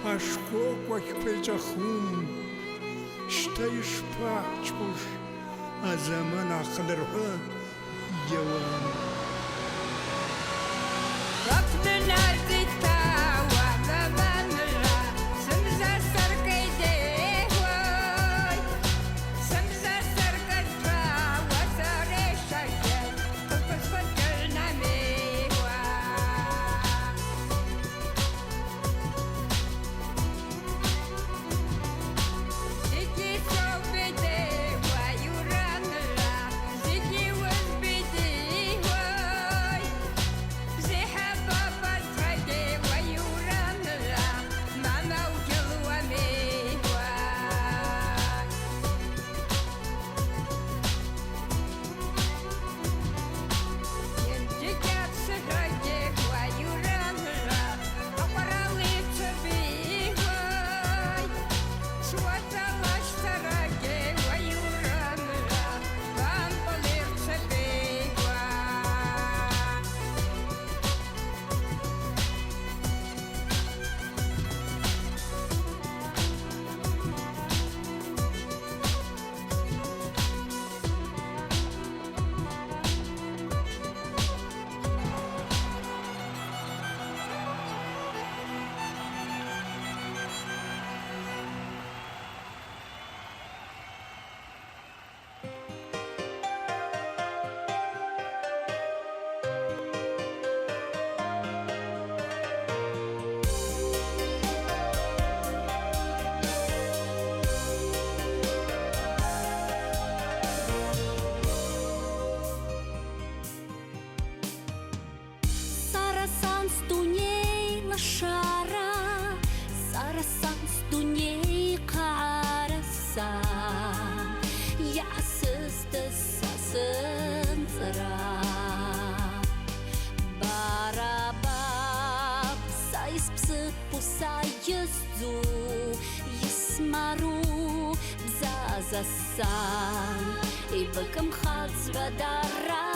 а шкоко пейча хум, штаиш пачпуш, а заман ахлырха, яван. Ясысты сасын цыра Барабаб сайыс псы пусайызу Есмару бзазасан И быкым хацвадараду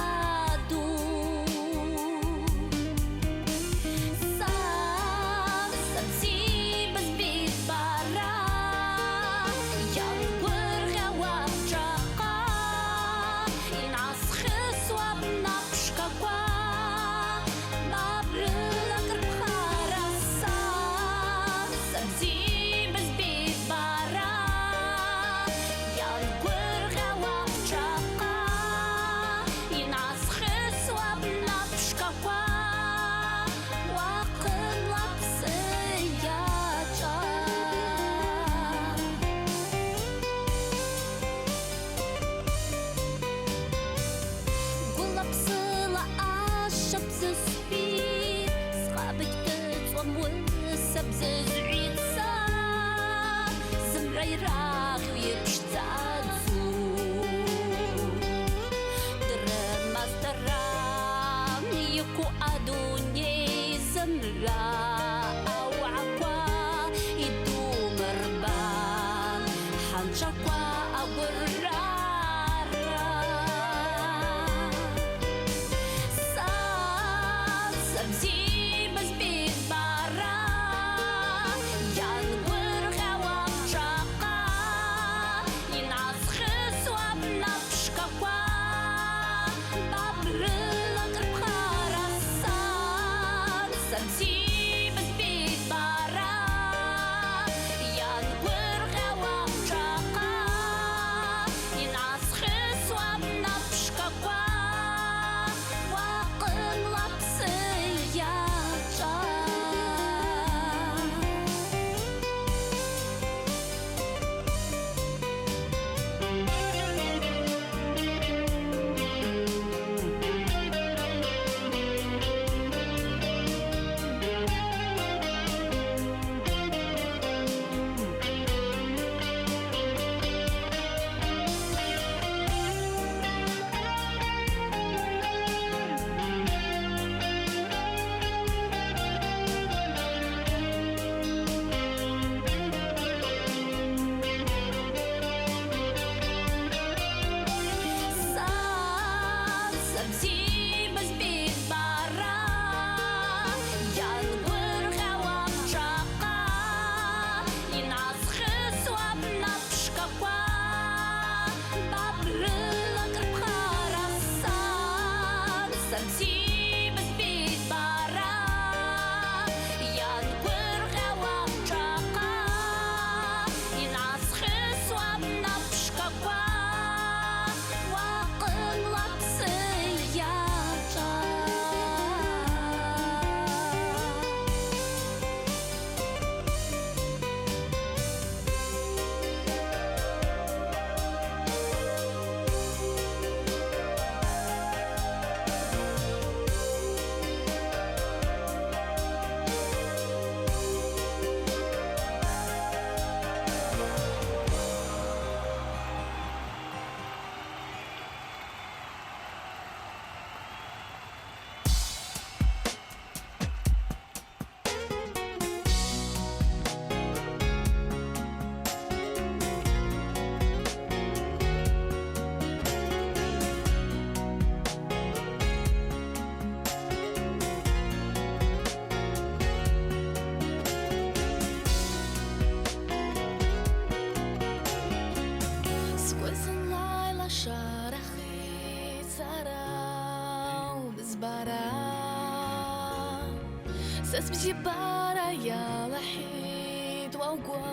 Bara ya lahid wawgwa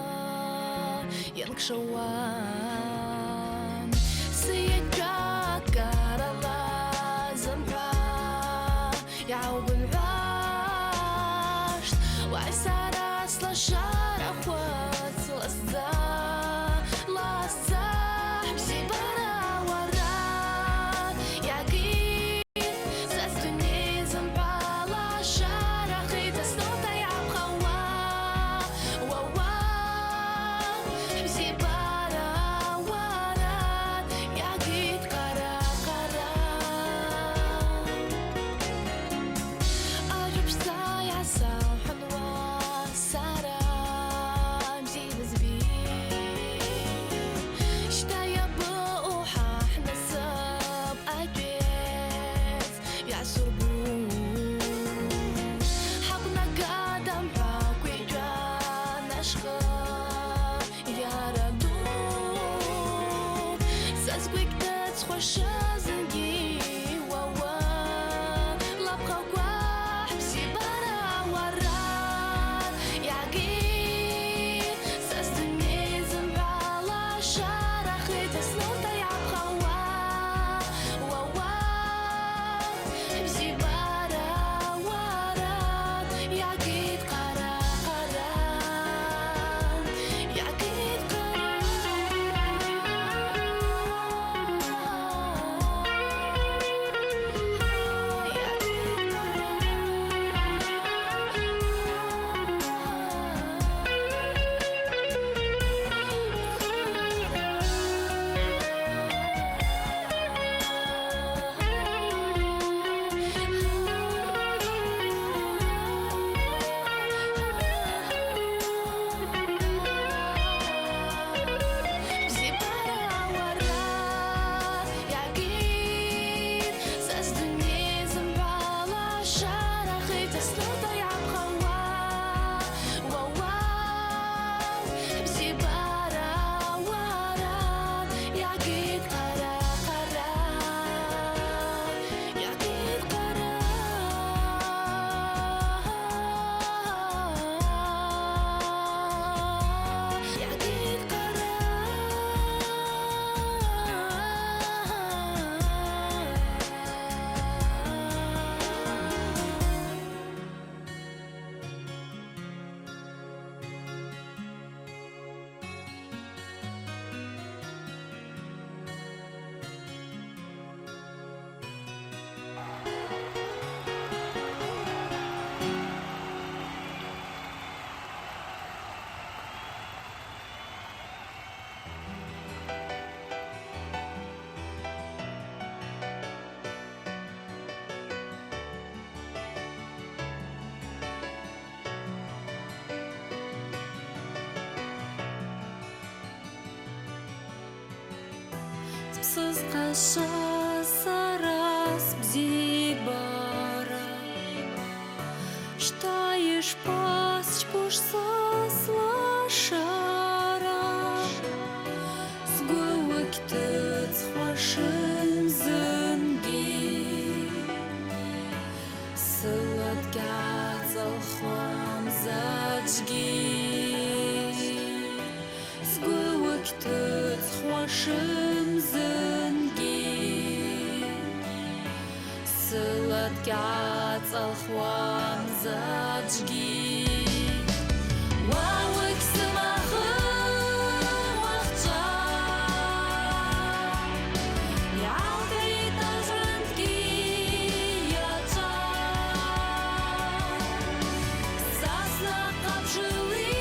yankshawan Siyadka karala zamra Ya'awul rasht Wa'saras la sharakhwat Lasda Bzi bara warat Yaqin Sastuni zamra la sharakhid Asnota ya'abkhawa Wawa Bzi bara quick that's what shows again. Wow, wow, la progwa, si bara warat, yagi, sastunizm ala shara khit snota ya prawa. Wow, wow, si bara warat, yagi qara qara, yagi Сыз қаша сарас бзибара, штаешь пас чпуш слашара, сгуик тыц хвашим зынги, сылат гацал хвам зачги, сгуик тыц хвашим Сылат гацал хвам зачги. Вауик сымахым вақча, ялгай тажрантки яча, сасна қапшылы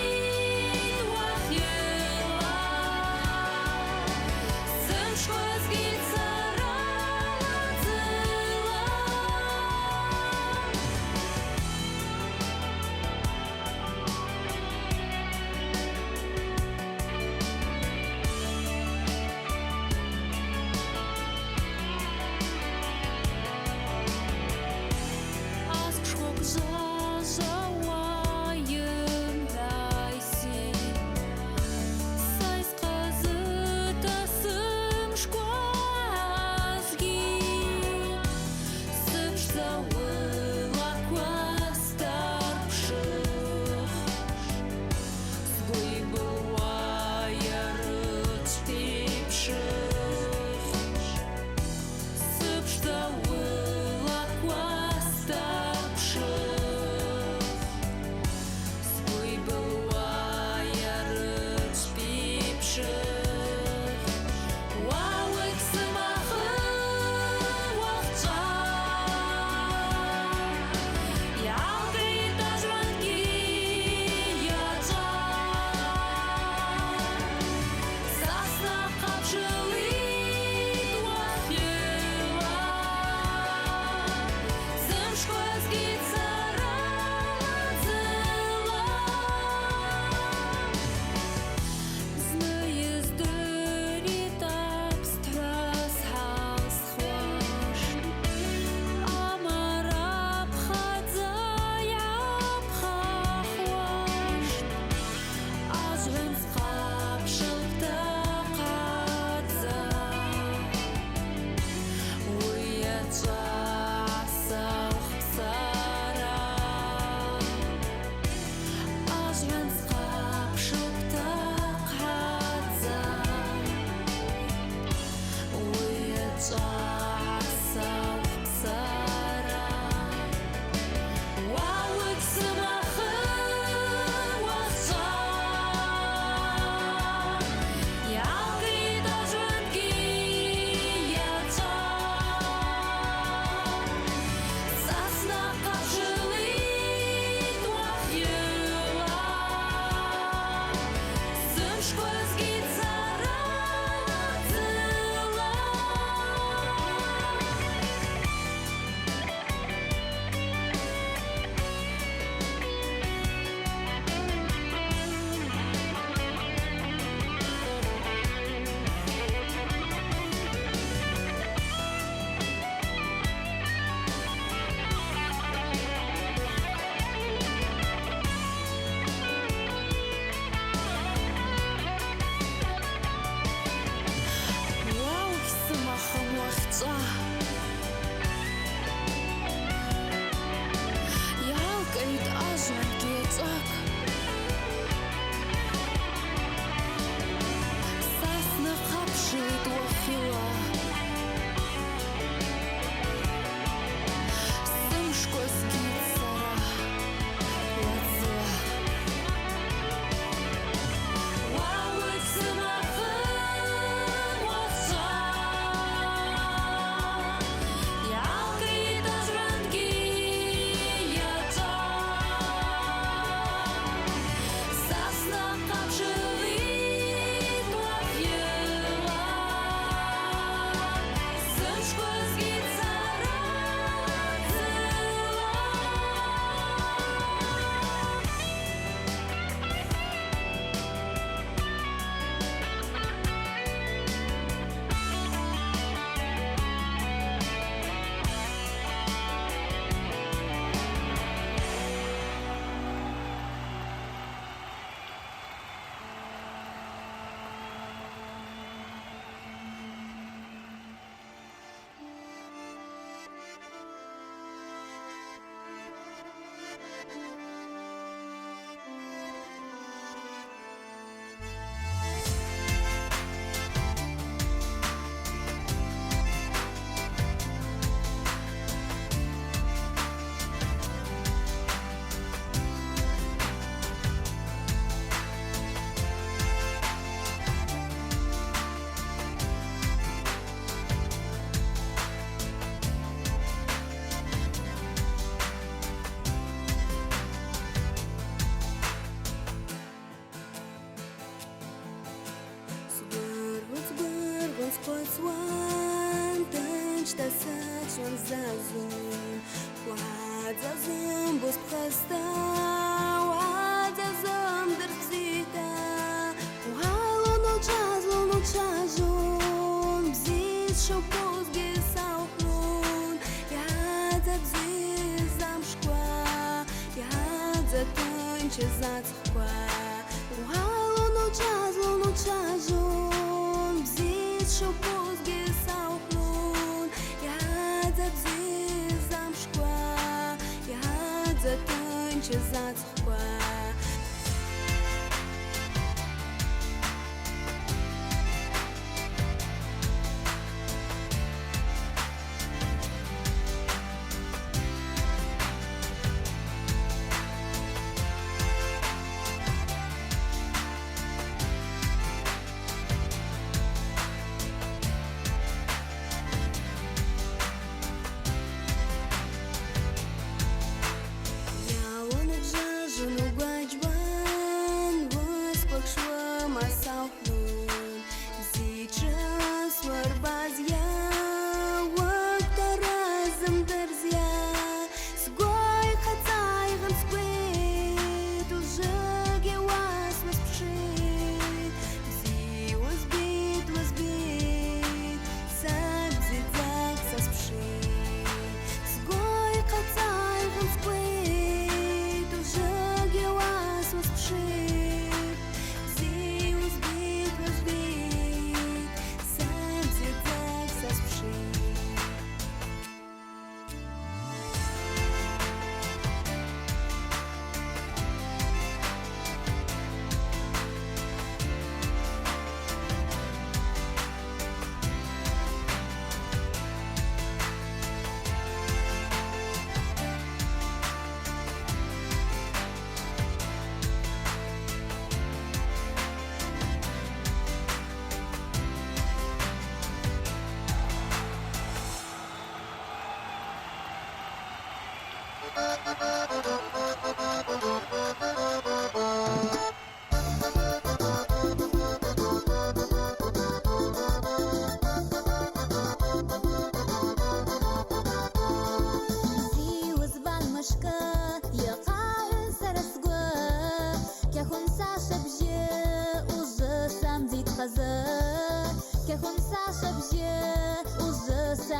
вахела, сым шқызги عصا وخسارة واوك سماخن وخشار يا عقيد أجرنكي يا تار ساسنا قبجلي توحيلا زمشكو زгит заразила واو سماخم وخطا يا قيد أجر جيتك ساسنا قبشي توفيلا سمشكو زгит سرا وزلا واو سماخن وخشار يا عقيد أجرنكي يا تار ساسنا قبجلي توحيلا زمشكو زгит заразила Sbârgă-n scoți oantănci tăsăci în zazun Oadza zâmbus păsta, oadza zâmb dărțita Oalo nu ceazun, bzis și-o pozghi sau hrun Iadza bzis am școa, iadza tânci zați hcoa Oalo nu ceazun, bzis și-o pozghi sau hrun Iadza bzis am școa, iadza tânci zați hcoa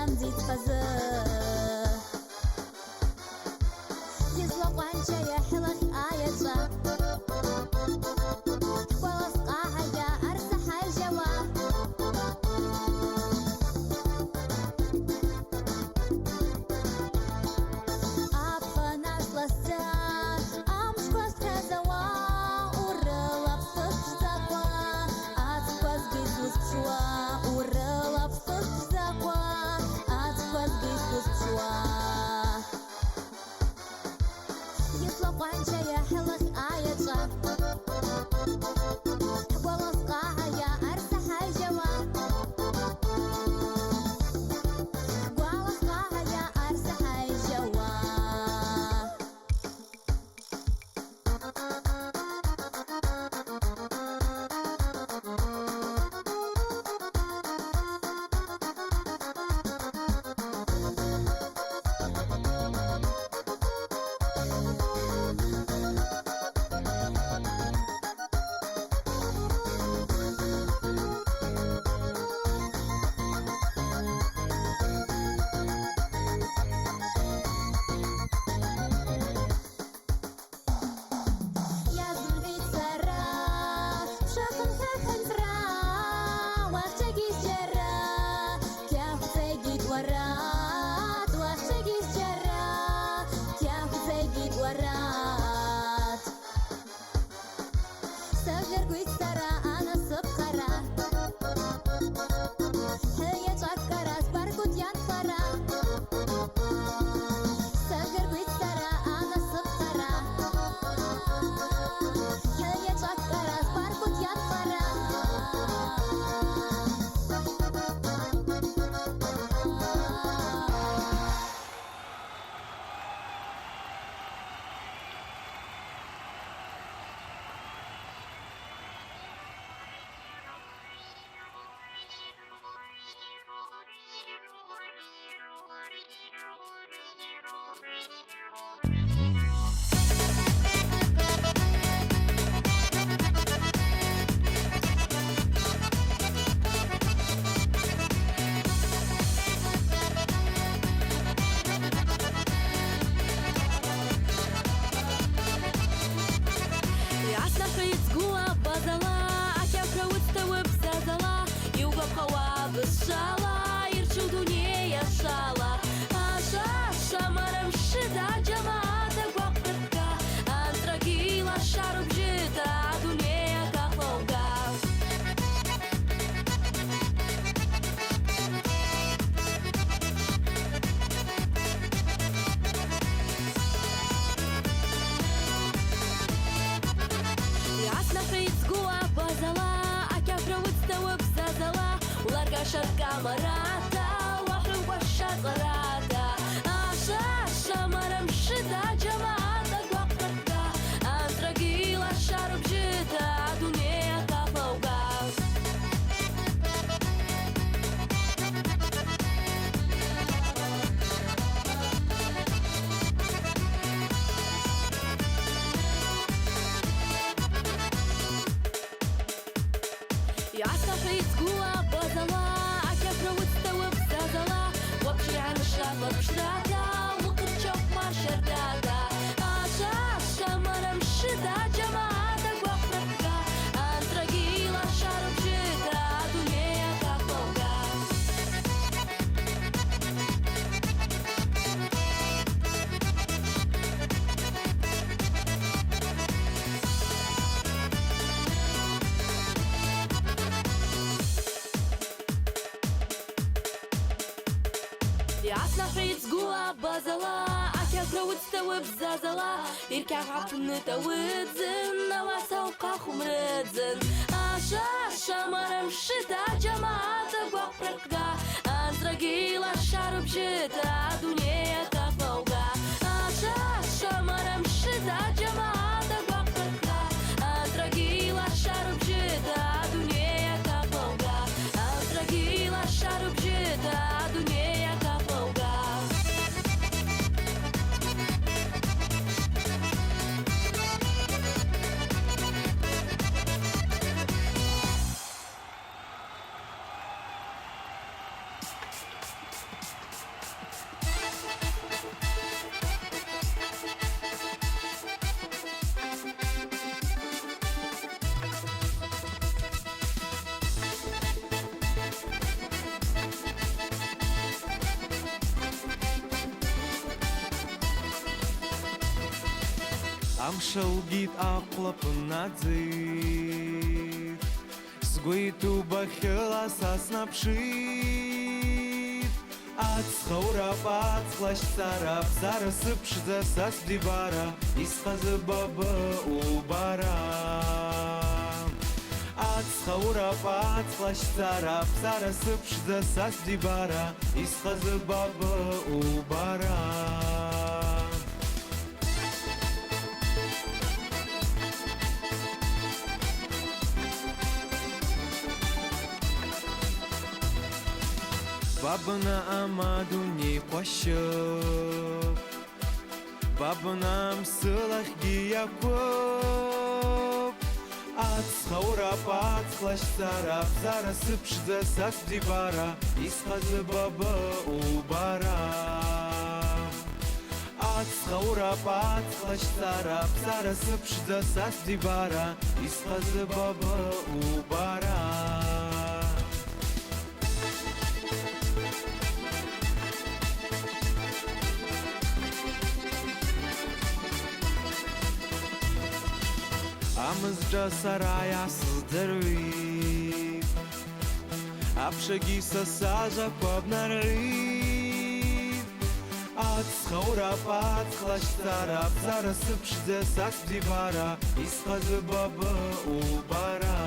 замдит пазы Езло ванчая хилах аяджа Хвалас қағая арсахай жава Апа насласа Амшкос хазава Урылап сыпшзаква Атпаз гизус пшуа Урылап сыпшзаква Атпаз гизус пшуа Езло ванчая хилах аяджа Хвалас қағая арсахай жава Хвалас қағая арсахай жава Irkag hapını tawıdzın Navasa uqa khumrıdzın Aşa maram şıta Camaata guaqraqda Antragila şarıp jıta Dunyaya kafauga Aşa maram şıta Camaata guaqraqda Antragila şarıp jıta Dunyaya kafauga Antragila şarıp jıta Dunyaya kafauga Амшалгит ақлапынадзит Сгуиту бахила саснапшит Ацхаурап ацхлаш царап Зарысып шыда сас дивара Исхазы бабы убара Ацхаурап ацхлаш царап Зарысып шыда сас дивара Исхазы бабы убара Бабына амаду не қуашып Бабынам сылах гиякоп Ацхаурап ацхлаш царап Зарысып шыда сас дивара Исхазы бабы убара Ацхаурап ацхлаш царап Зарысып шыда сас дивара Исхазы бабы убара Амызжа сарая сыздырвит Апшаги сасажа кобнарвит Ацхаурап ацхлаш царап Зарысып шыда сас дивара Исхазы бабы убара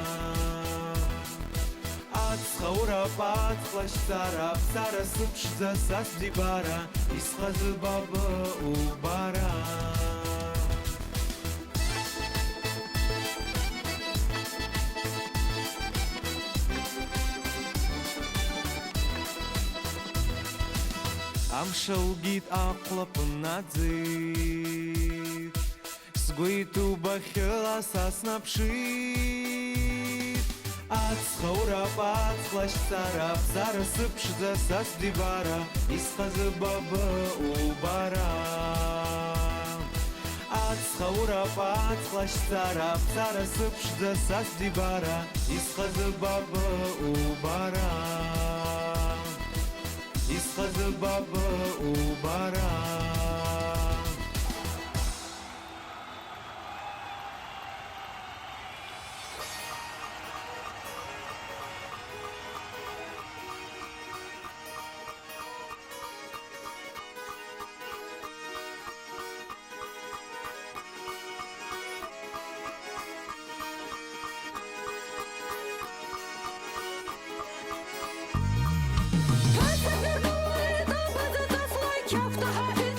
Ацхаурап ацхлаш царап Зарысып шыда сас дивара Исхазы бабы убара Амшалгит ақлапынадзит Сгуиту бахила саснапшит Ацхаурап ацхлаш царап Зарысып шыда сас дивара Исхазы бабы убара Ацхаурап ацхлаш царап Зарысып шыда сас дивара Исхазы бабы убара Исхазы бабы убара Кафта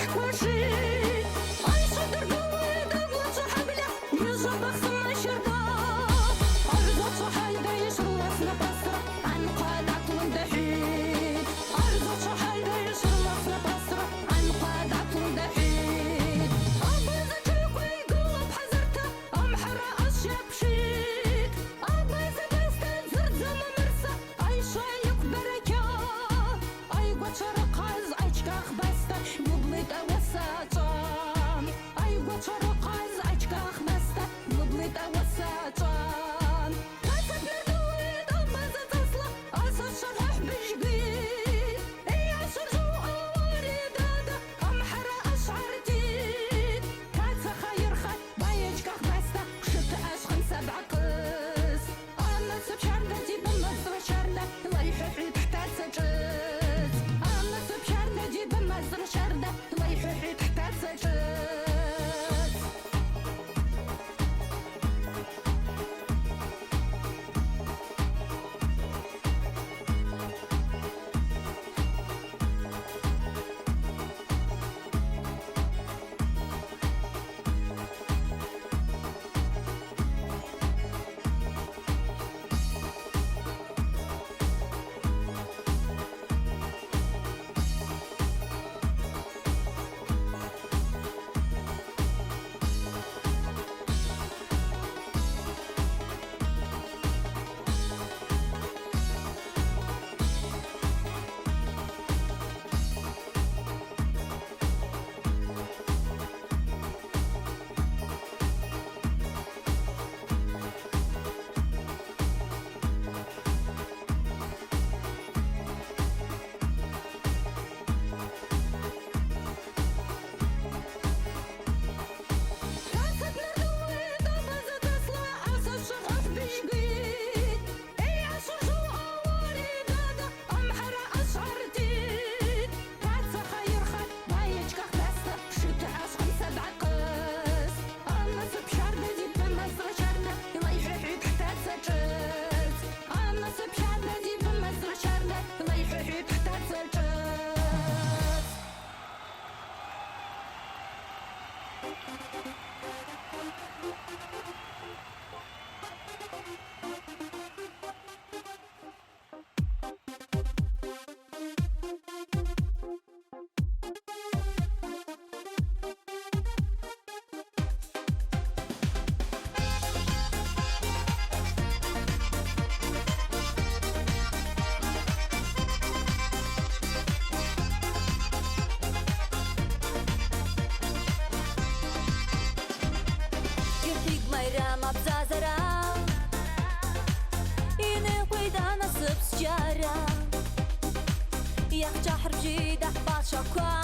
يخجح رجيد أحباط شكوى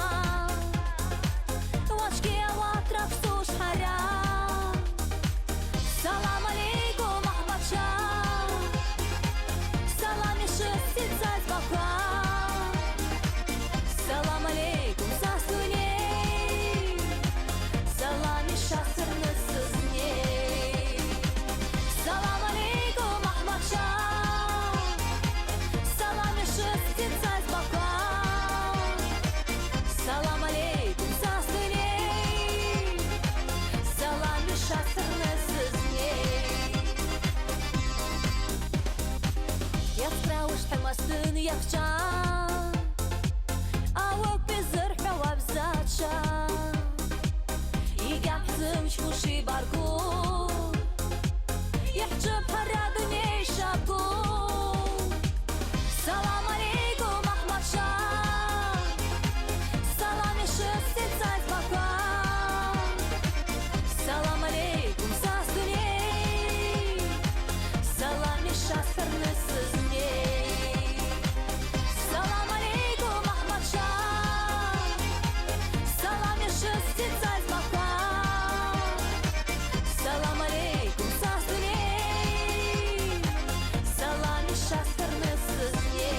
واشكي واطرف سوش حرام سلام عليكم أحباط شام سلام يشتي تزاز بقى سلام عليكم ساسوني سلام يشتر نسزني سلام عليكم أحباط شام سلام يشتي تزاز بقى سلام عليكم ساسوني سلام يشتر نسزني يفراوش حماستن يخجان أوك بزرح وابزاتشا يقام حزم شفوشي باركو يحجب هرادني شابكو سلام عليكم أحمد شام سلام يشتي تزايز مكان سلام عليكم ساسوني سلام يشتر نسزني سلام عليكم أحمد شام سلام يشتي تزايز مكان سلام عليكم ساسوني سلام يشتر نسزني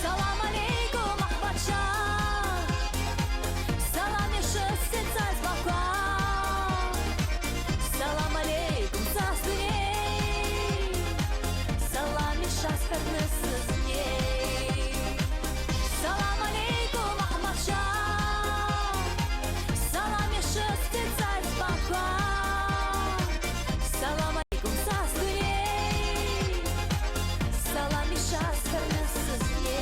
سلام عليكم أحباط شام سلام يشتي تزايز مكان سلام عليكم ساسوني سلام يشتر نسزني سلام عليكم أحمد شام سلام يشتي تزايز مكان سلام عليكم ساسوني سلام يشتر نسزني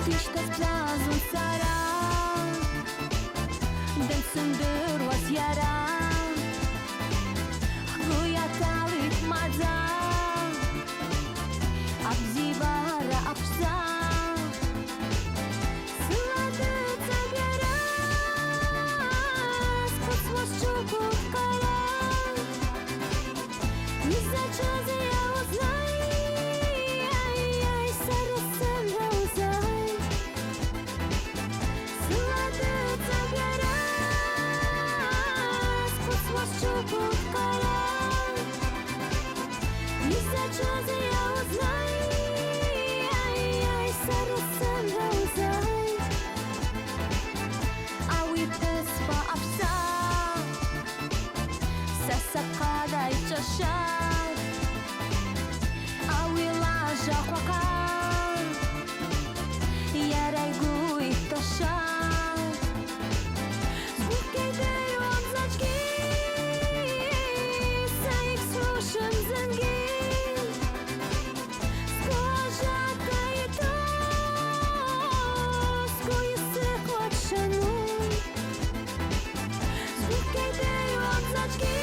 تشتت بلازم سارة دم سندر وزيارة حقويا تاليت مادة أبزي بارا أبزا سلادة تغيرا سكوت وشوكو كالا نزا جازي يا وزناي سارة وزاي سلادة تغيرا سكوت وشوكو كالا نزا جازي يا وزناي سارة وزاي أوي بسبا أبسا سسبقا دايتشاشان أوي لاجا خوكان يا رايقو يتشان زبوكي دايو أبزاجكي سايك سوشم زنجين سكوجا كايتو سكو يسيق واتشانون زبوكي دايو أبزاجكي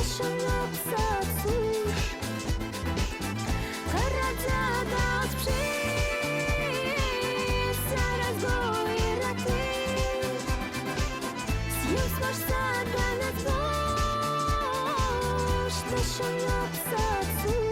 Staszynok zacusz Karadzada sprzyj Zaraz go i raty Zjem smaż sada na dwoż Staszynok zacusz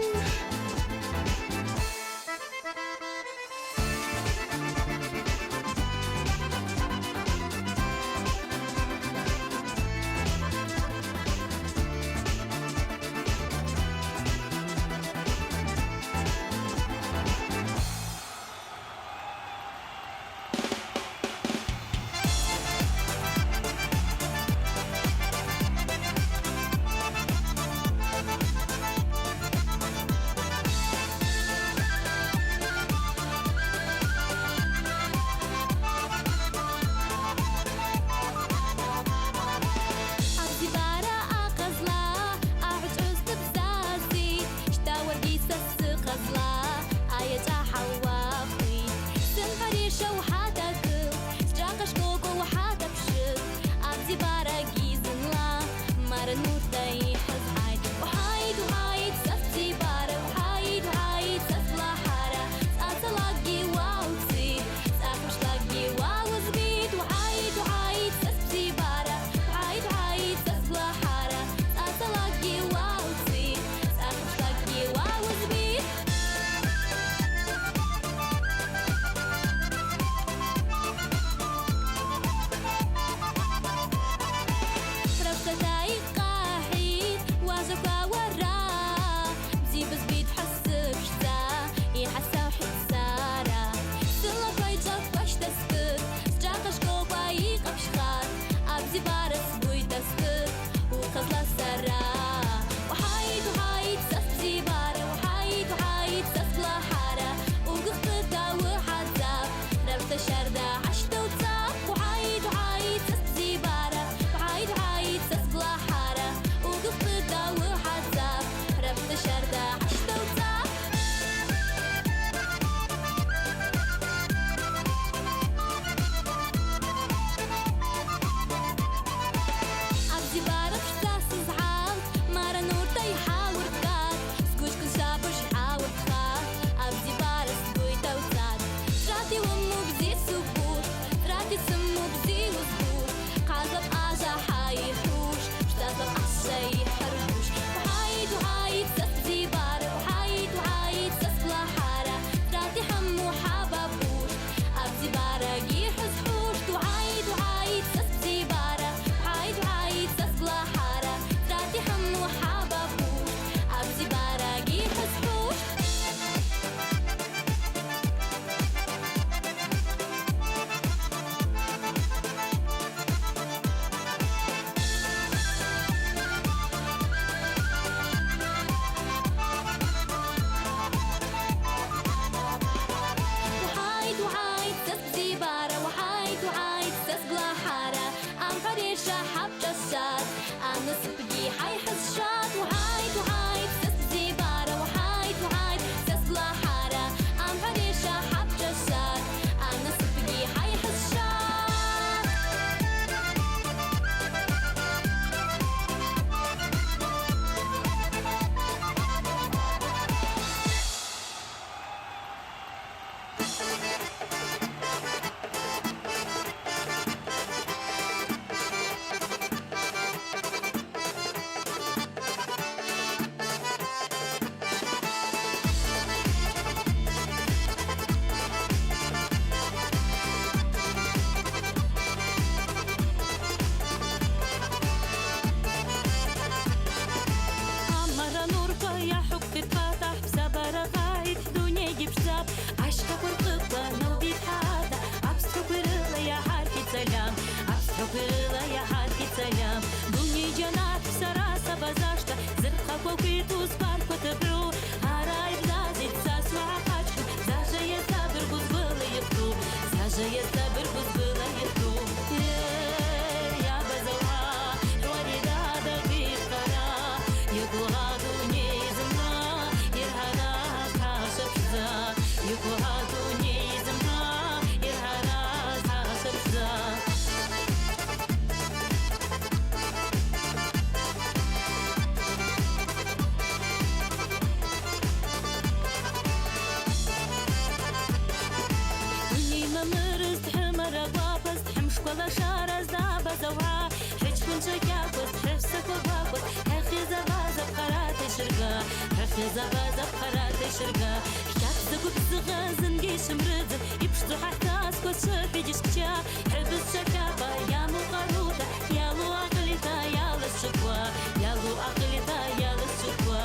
خزا بازا بخرات شرقا حكات زقوب زغازن جيش مرد يبشتو حتى سكوت شربي جشكا حبس شكابا يا مقروطة يا لو عقلتا يا للشكوى يا لو عقلتا يا للشكوى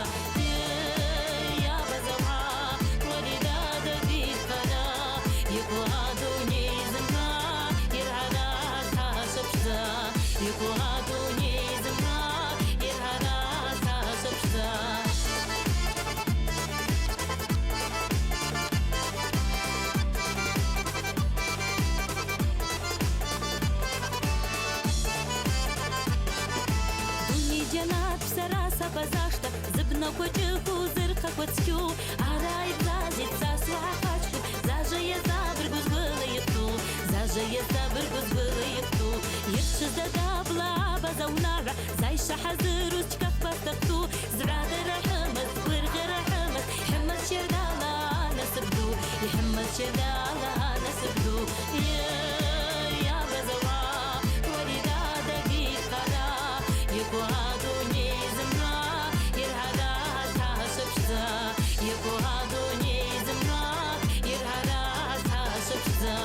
يا بزوعة ولدا دقيق خلا يقوها دوني زمنا يرعنا حاسبشتا يقوها دوني زمنا يرعنا حاسبشتا جنات بسراسة بزاشتا زبنا كوچكو زرقا كوتسكو عراي بزازي تساسو عقاشكو زاجا يزابر قزبلا يكتو زاجا يزابر قزبلا يكتو يرشز دابلا بزاونارا زي شحزر وشكاف بستقتو زرادة رحمت ورغ رحمت حمد شردالا نسبدو يحمد شردالا نسبدو يا بزوا ولدا دقيق خلا يقوها دوني زمنا يرهدا حاسبشتا يقوها دوني زمنا يرهدا حاسبشتا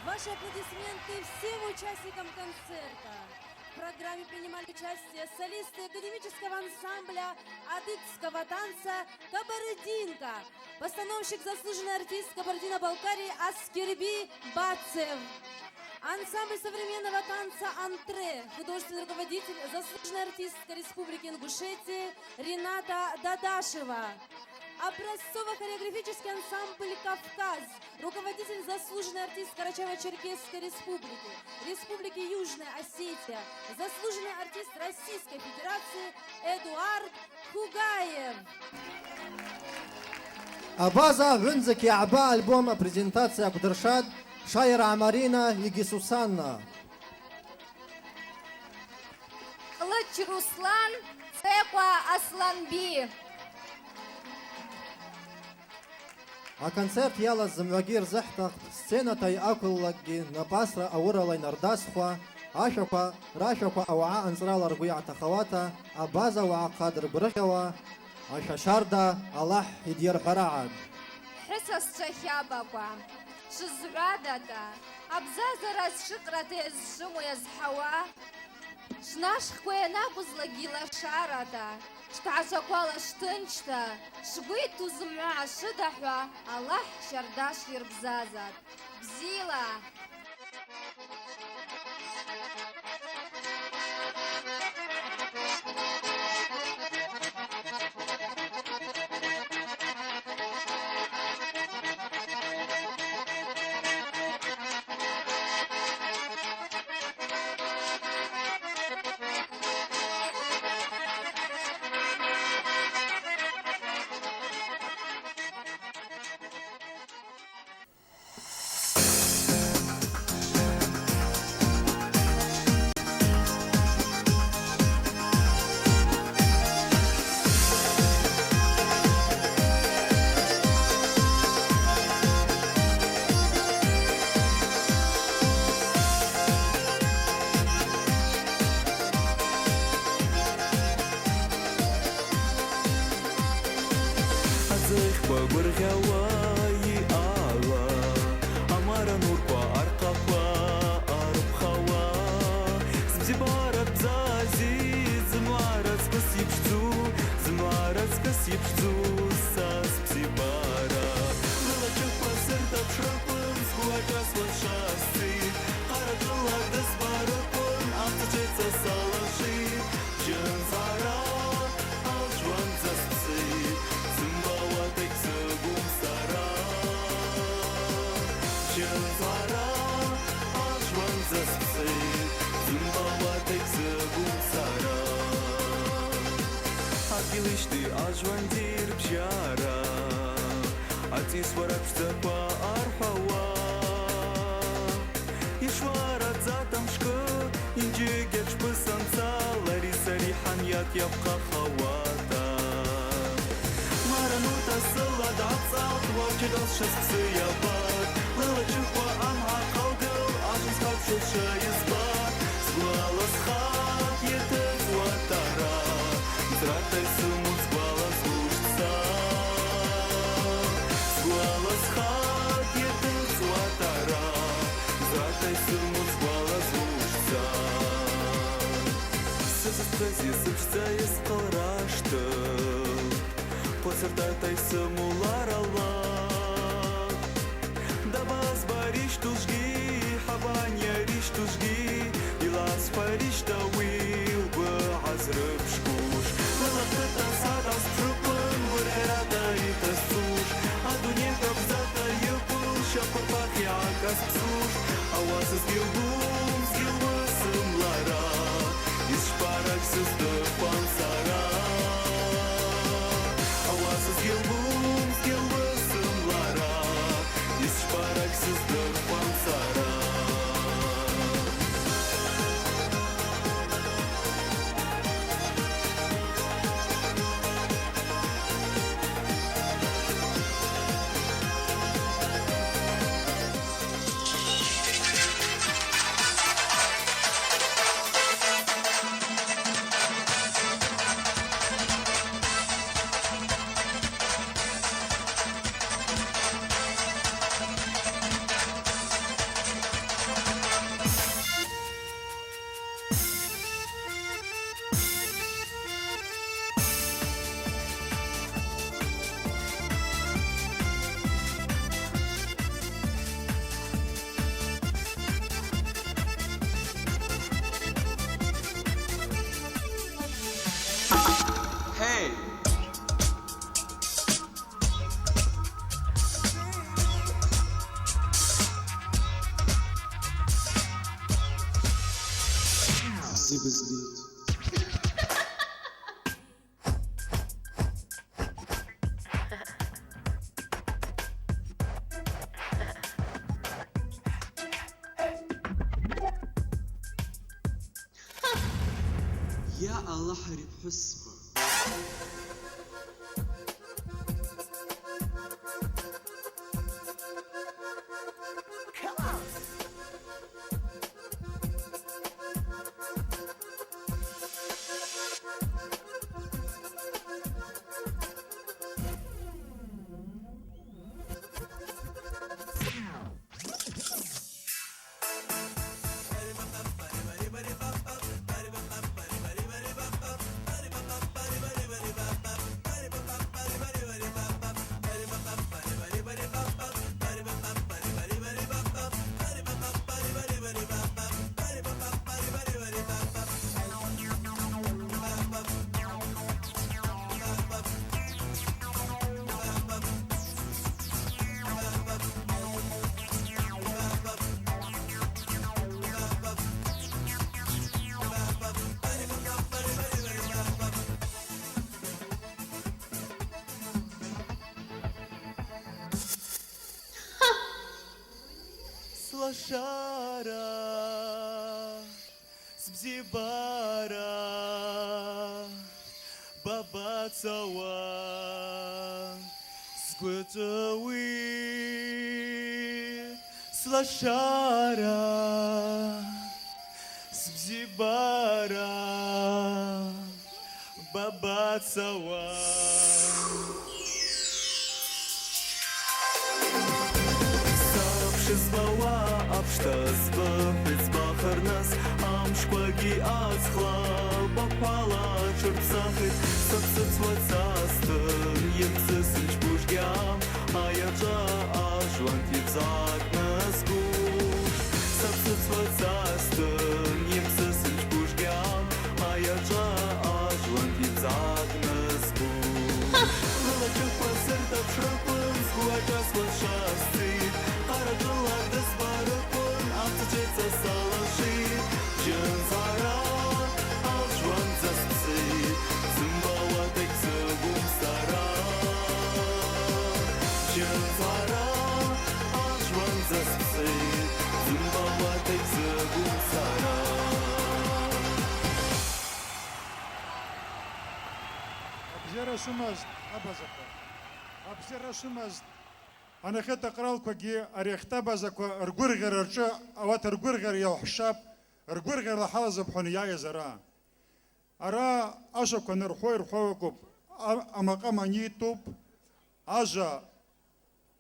Ваши аплодисменты всем участникам концерта. В программе принимали участие солисты академического ансамбля адыгского танца «Кабардинка», постановщик, заслуженный артист Кабардино-Балкарии Аскерби Бацев, Ансамбль современного танца «Антре», художественный руководитель, заслуженная артистка Республики Ингушетия Рената Дадашева. Образцово-хореографический ансамбль «Кавказ», руководитель, заслуженный артист Карачаево-Черкесской Республики, Республики Южная Осетия, заслуженный артист Российской Федерации Эдуард Хугаев. Абаза вынзаки аба альбом презентация Абдыршад Шайра Амарина Иги Сусанна. Кылыч Руслан, Цеква Асланби. А концерт яла замвагир захтах сцена тай акуллаги на пасра ауралай нардасхва ашапа рашапа ауа анзрала ргуя тахавата абаза ва қадр брахава ашашарда Аллах идир хараад. حصص شخابقوا شزرادتا أبزازر شقرة الشمو يزحوا شناش خوينا بزلقيلا شارتا شتعشقوالا شتنشتا شبيتو زمع شدحوا الله شرداش يربزازات بزيلا Akilishti ajvandir bjara Atis warak zapa arhawa Ishwarat zatam shka Inji getch besansa Larisa rihan yat yabqa khawata Maranuta salad atsal Wajid al-shas ksiyabat Lala chukwa amha qalgal Ajin skab shusha yizbat Sgwala skhat yetet watara Зратай сумут сглала служца Сглала схат етын златара Зратай сумут сглала служца Сызыстази сыпшца ескалрашты Посырдатай сымулар Allah Дабаз бариш тужги Хабанья риш тужги Илас париш давил Базрып шкуш Лаката садас прыпын Вырерата и тасуш А дунеков зата епыл Шапырпах якас псуш Ауаз изгилгум Сгилвысым лара Из шпарак сызды пансара Ауаз изгилгум Сгилвысым лара Из шпарак сызды пансара спасибо сбить. يا الله حريب حسبه. Лошара, Сбзибара, Баба Цава, Сгутави, Слошара, Сбзибара, Баба Цава. Шизбауа апштазба Бецбахарнас Амшкваги ацхла Бапала чурпсахит Сапсацвацастын Емсысынч пушгям Аяджа ажван типзакнас гуш Сапсацвацастын Емсысынч пушгям Аяджа ажван типзакнас гуш Лалачук пасыртап шрапын Сгуачас лашастит Аракылардас барыкын Амтычеца салашит Жынзара Алжван заспсит Зымбауа тексы гумсара Жынзара Алжван заспсит Зымбауа тексы гумсара. Абзера шумаз абазака. Абзера шумаз анахета قرالكوغي اريختا بازاكو ارغورغر ارجا اوات ارغورغر يا حشاب ارغورغر لحاز بحنيا يزرا ارا اشكو نرخوي رخوكوب اما قمانيتوب اجا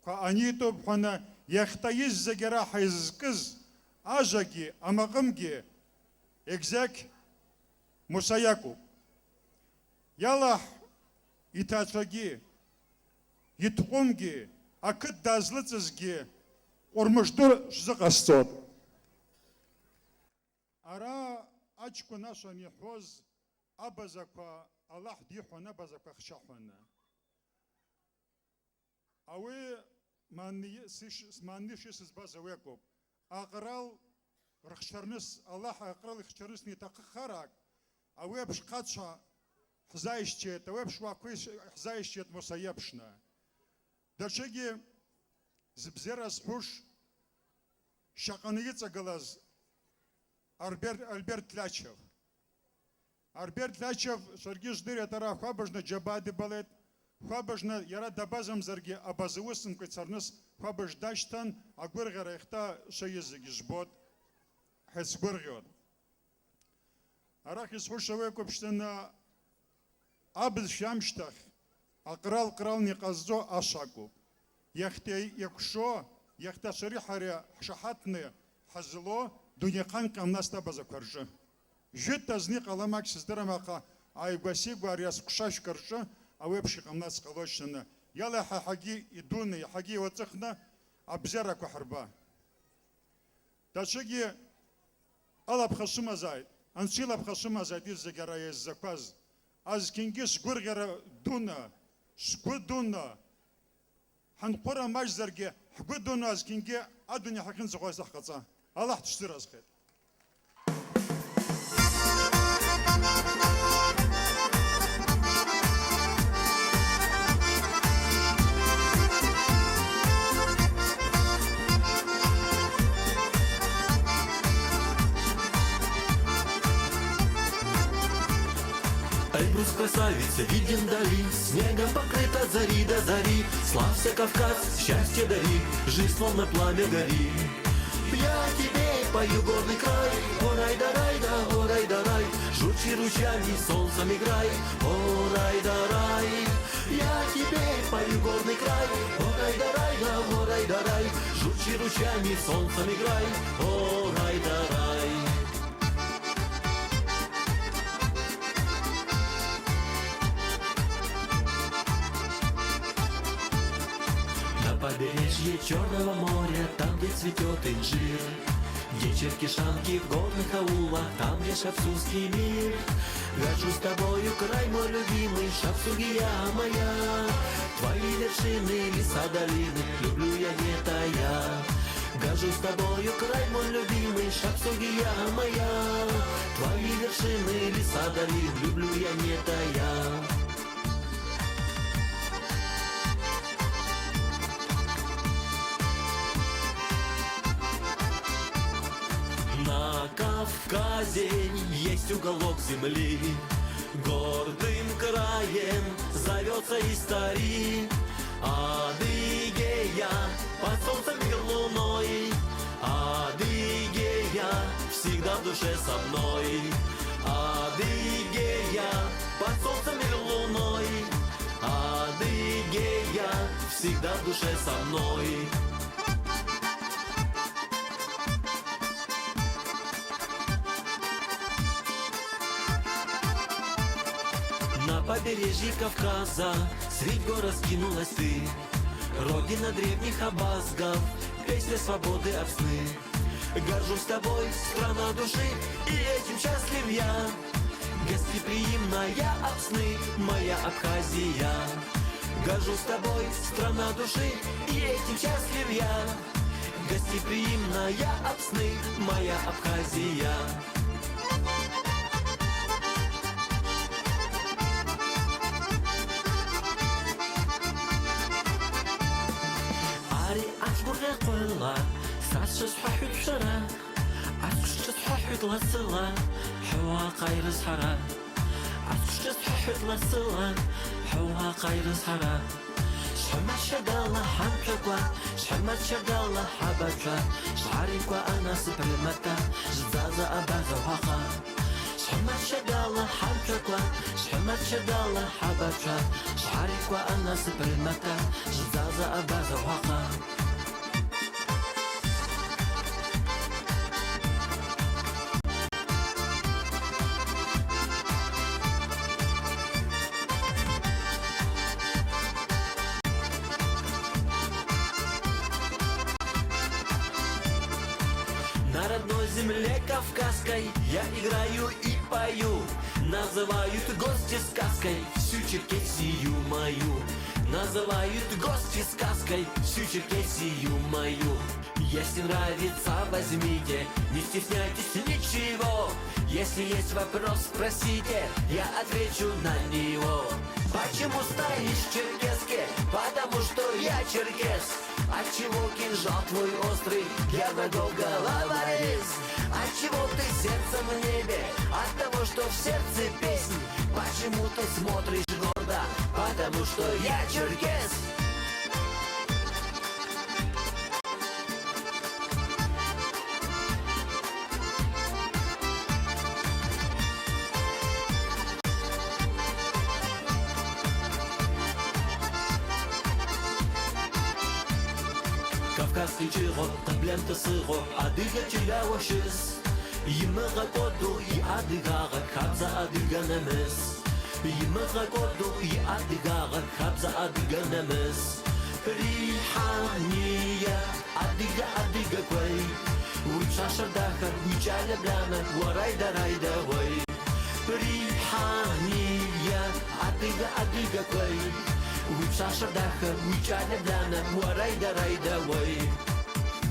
كانيتوب حنا يختيز زغرا حيزكز اجاكي اما قمكي اكزاك مساياكو يلا يتاتشاجي يتقومجي акыт дазлыцызги ормыштыр шзыqastot. Ара ачку наша михоз абазаква Аллах дихуна базаква хшахуна. Ауи маннишис базавекоп. Aqral рхшарныс Аллах aqral рхшарныс нитақхарак. Ауи бшқатша хзаишчет, ауи бшваквиш хзаишчет мусаябшна. Дачеги збзерас хуш шаканица галаз Альберт Тлачев. Альберт Тлачев Сергей Ждыря тара хабажна джабади балет, хабажна яра дабазам зарги абазусын кыцарныс хабаж даштан агвыргара ихта шаезги жбот хесгвыргиот. Арахис хушаве копштана абз шамштах Aqral niqazzo ashaku. Yakhte yaksho yakhta sharihare shahatne hazlo dunyakan kamnasta bazakarja. Jetta zni qalamak sizdramaqa aygasi gwarias qshash karja awebshi kamnas qaloshna. Yala hagi iduni hagi watsakhna abzara ku harba. Tashigi alab khashumazay ansilab khashumazay dizgara yezzakaz. Az kingis gurgara duna شكودونا حنقرا ماجزرجي حكودونا زكينجي الدنيا حكين زغوي صح قصا الله تشتري خير Эльбрус красавица, виден дали, снегом покрыт от зари до зари. Славься, Кавказ, счастье дари, жизнь словно пламя гори. Я тебе пою горный край, о рай да рай да, о рай да рай. Журчи ручьями, солнцем играй, о рай да рай. Я тебе пою горный край, о рай да рай да, о рай да рай. Журчи ручьями, солнцем играй, о рай да рай. На побережье Черного моря, там, где цветет инжир, где черкишанки в горных аулах, там, где шапсурский мир. Горжусь тобою, край мой любимый, Шапсугия моя. Твои вершины, леса, долины, люблю я не тая. Горжусь тобою, край мой любимый, Шапсугия моя. Твои вершины, леса, долины, люблю я не тая. На Кавказе есть уголок земли, гордым краем зовется история. Адыгея под солнцем и луной, Адыгея всегда в душе со мной. Адыгея под солнцем и луной, Адыгея всегда в душе со мной. На побережье Кавказа средь гор раскинулась ты, родина древних абазгов, песня свободы об сны. Горжусь тобой, страна души, и этим счастлив я. Гостеприимная Абсны, моя Абхазия. Горжусь тобой, страна души, и этим счастлив я. Гостеприимная Абсны, моя Абхазия. قولا سعش صحاح بشرا عطش صحاح للصلا حوا قاير صحرا عطش صحاح للصلا حوا قاير صحرا شحال شغالة حنشكوا شحال شغالة حبشا شعريكوا أنا سبر متى زازا أبازا وحقا شحال شغالة حنشكوا شحال شغالة حبشا شعريكوا أنا سبر متى زازا أبازا وحقا. На родной земле кавказской я играю и пою. Называют гости сказкой всю Черкесию мою. Называют гости сказкой всю Черкесию мою. Если нравится, возьмите, не стесняйтесь ничего. Если есть вопрос, спросите, я отвечу на него. Почему стоишь в черкеске? Потому что я черкес. Отчего кинжал твой острый, я врагов головорез? Отчего ты сердцем в небе? От того, что в сердце песнь. Почему ты смотришь гордо? Потому что я черкес. Кавказский чирот, таблента сыро, адыга чилявашис. Имыға коду и адыгаға хабза адыганамыз. Имыға коду и адыгаға хабза адыганамыз. Рихания, адыга квай. Уча шардаха, уча лябляна, варайда райда вай. Рихания, адыга квай. Уча шардаха, уча лябляна, варайда райда вай.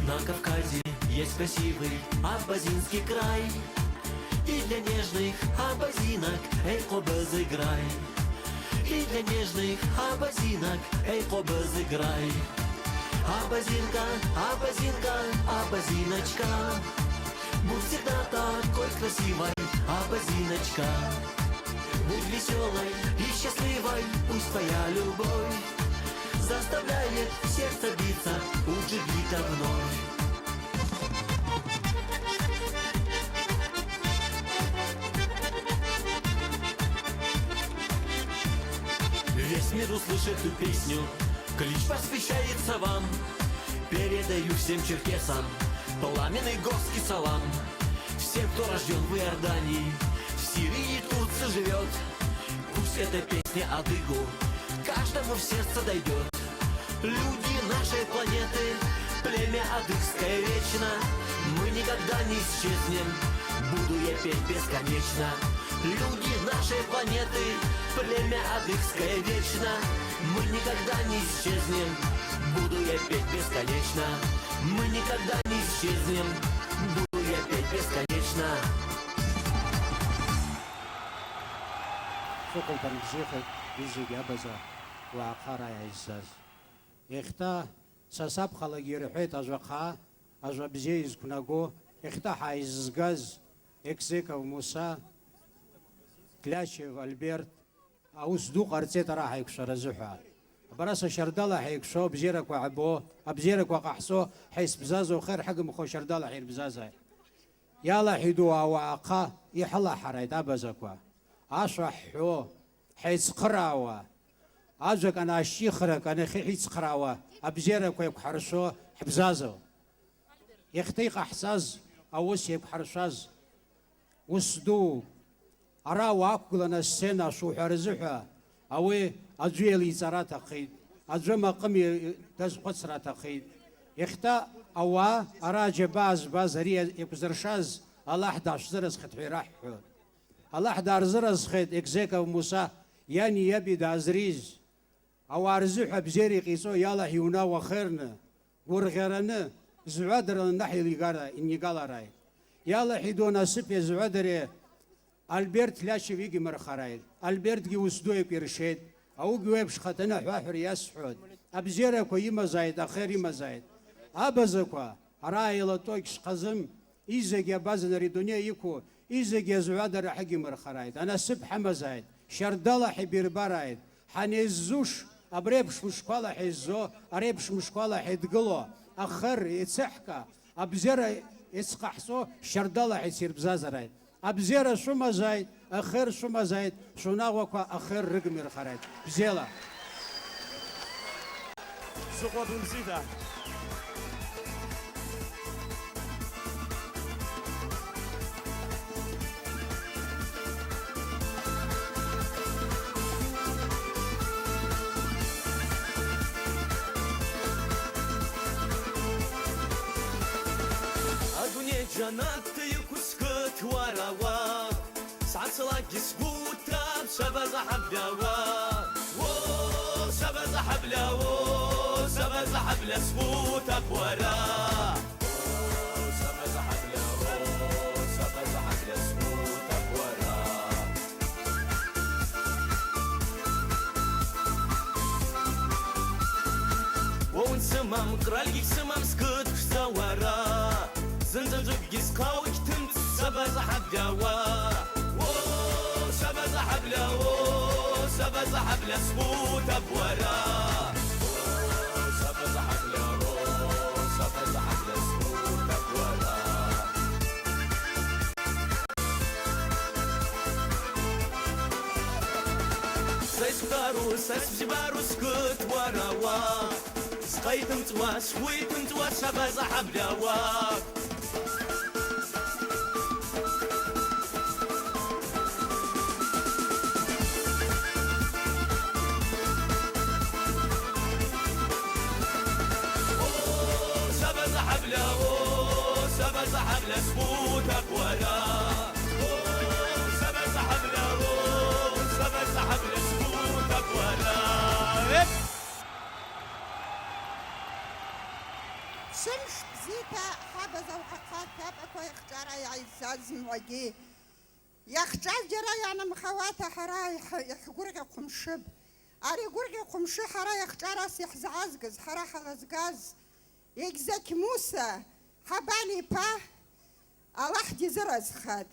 На Кавказе есть красивый Абазинский край. И для нежных абазинок эй, коба, заиграй. И для нежных абазинок эй, коба, заиграй. Абазинка, абазинка, абазиночка, будь всегда такой красивой, абазиночка. Будь веселой и счастливой, пусть твоя любовь заставляет сердце биться у джигита вновь. Весь мир услышит эту песню, клич посвящается вам. Передаю всем черкесам пламенный горский салам. Всем, кто рожден в Иордании, в Сирии и Турции живет, пусть эта песня адыгу каждому в сердце дойдет. Люди нашей планеты, племя адыгское вечно, мы никогда не исчезнем, буду я петь бесконечно. Люди нашей планеты, племя адыгское вечно, мы никогда не исчезнем, буду я петь бесконечно. Мы никогда не исчезнем, буду я петь бесконечно. شكرا تنزيخ يزيق أبزا وعقارا يعزاز إختا ساساب خلق يرحيت أزوقها أزو بزيز كناغو إختا حايزغاز إكسيكا وموسى كلاشيف ألبرت أوس دو قرتيت راح يكسر زحا براسا شردالة حيكسو بزيرك وعبو أبزيرك وقحسو حيس بزازو خير حق مخو شردالة حير بزازا يالا حيدوا وعقا يحلا حرايد أبزاكوا أشرحوا حيث قراوة أجاك أنا الشيخرك أنا حيث قراوة أبزيرك ويبحرشوا حبزازو يختيق أحساز أوس يبحرشاز وسدو أراوا أكلنا السنة شو حرزحها أوي أجويلي زراتا خيد أجمع قمي تزقصراتا خيد يختا أوا أراجع باز هريا يبزرشاز الله 11 زرز خطحي راحو الله 11 زرز خيد إكزيكا وموسى يعني يبي دازريز أو أرزوح بزيري قيسو يالا هيونا وخيرنا ورغيرنا زعادر النحي اللي قال إني قال راي يالا حيدونا سبي زعادر ألبرت لاشي فيجي مرخرايل ألبرت جي وسدوي بيرشيد أو جوابش خطنا حوحر يسحود أبزيرك ويما زايد أخير يما زايد أبزكوا راي لطوكش قزم إيزاك يا بازن ريدونيا يكو إيزاك يا زعادر حقي مرخرايد أنا سبحة مزايد شردالة حبير بارايد حنيزوش أبريبش مشكالة حيزو أريبش مشكالة حيدقلو أخر يتسحكا أبزيرة يتسقحسو شردالة حيصير بزازرايد أبزيرة شو مزايد أخر شو مزايد شو ناوكا أخر رقم الخرايد بزيلا سقوط نسيتها جنات يكسكت وراوا ساعات صلاقي سقوطة بشبز حبلاوا شبز حبلاوا شبز حبلا سقوطة بورا شبز حبلاوا شبز حبلا سقوطة بورا ونسمع مقرالي سمع مسكت كسوارا زنزنجك يسقاوك تمت سبز حبلاوا سبز حبلاوا سبز حبلا سقوطة بورا سبز حبلاوا سبز حبلا سقوطة بورا سيسكارو سيسبجبارو سكت وراوا سقيتم توا شويتم توا سبز حبلاوا سبز حبلا سقوطة بورا سبز حبلا سبز حبلا سقوطة بورا شمش زيتا حبزة وحقات تابك ويختار عزاز موجيه يخجاز جرا يعني مخواته حراي يحقرق قمشب أري قرق قمش حرا يختارس يحزعزقز حرا حلزقاز يجزك موسى حبالي با الله جزرز خد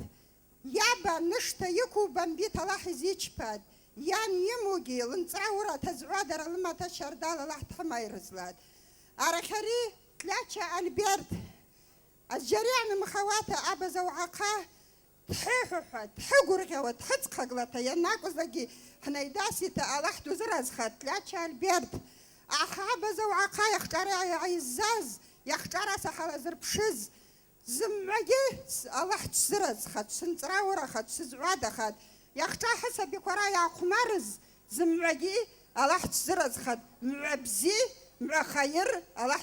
يابا نشتا يكو بنبيت الله يزيج باد يان يموجي لنتصورة تزعودر لما تشردال الله تحمى يرزلاد أرخري تلاتشا البيرد الجريان مخواته أبا زوعقاه تحيحوحة تحقرقة وتحزقلتا يناقز لقي حنيداسي تألح تزرز خد تلاتشا البيرد أحابا زوعقاه يختاري عيزاز يختاري سحل زربشز زمعي الله تزرز خد سنتراورة خد سزعودة خد يختار حسب يقرايا قمارز زمعي الله تزرز خد معبزي مع خير الله